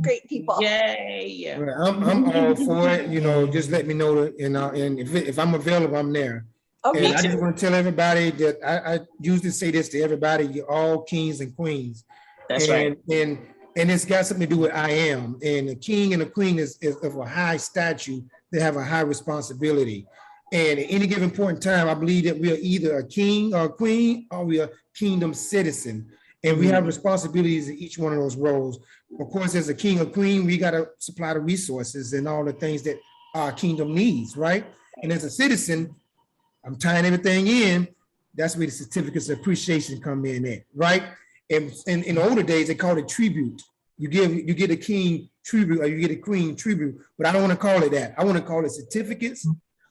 great people. Yay. Well, I'm all for it, you know, just let me know, and if I'm available, I'm there. Okay. And I just want to tell everybody that I usually say this to everybody, you're all kings and queens. That's right. And it's got something to do with I am. And a king and a queen is of a high statue. They have a high responsibility. And at any given point in time, I believe that we are either a king or a queen, or we are kingdom citizen. And we have responsibilities in each one of those roles. Of course, as a king or queen, we got to supply the resources and all the things that our kingdom needs, right? And as a citizen, I'm tying everything in. That's where the certificates of appreciation come in at, right? And in the older days, they called it tribute. You get a king tribute or you get a queen tribute, but I don't want to call it that. I want to call it certificates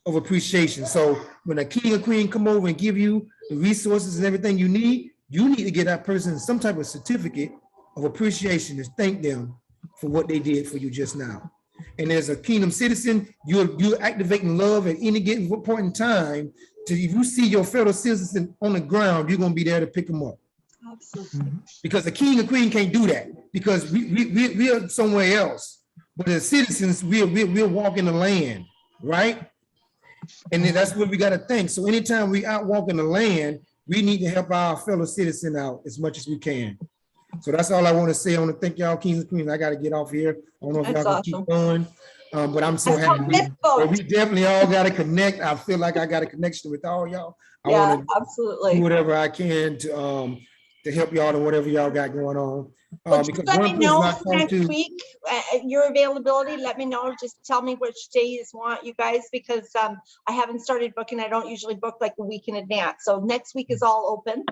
of appreciation. So when a king or queen come over and give you the resources and everything you need to get that person some type of certificate of appreciation to thank them for what they did for you just now. And as a kingdom citizen, you're activating love at any given point in time. If you see your fellow citizen on the ground, you're going to be there to pick them up. Absolutely. Because the king and queen can't do that because we are somewhere else. But as citizens, we're walking the land, right? And then that's what we got to think. So anytime we out walking the land, we need to help our fellow citizen out as much as we can. So that's all I want to say. I want to thank y'all, kings and queens. I got to get off here. I don't know if y'all That's can keep going, but I'm so I saw happy. Flip But vote. we definitely all got to connect. I feel like I got a connection with all y'all. I Yeah, want to do absolutely. whatever I can to help y'all and whatever y'all got going on. Well, Because just let me one person know I talked next to, week, your availability. Let me know. Just tell me which days want you guys, because I haven't started booking. I don't usually book like a week in advance. So next week is all open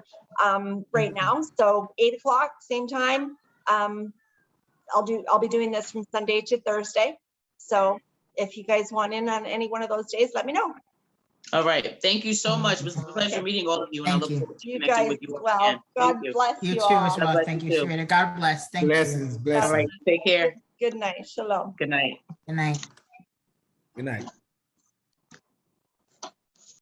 right now. So 8 o'clock, same time. I'll be doing this from Sunday to Thursday. So if you guys want in on any one of those days, let me know. All right. Thank you so much. It was a pleasure meeting all of you. And I Thank look you. forward to You connecting guys with you as well. again. God Thank you. bless You you too all. as well. bless Thank you you, too. Sharita. God bless. Thank you. blessings. All right. Take care. Good night. Shalom. Good night. Good night. Good night.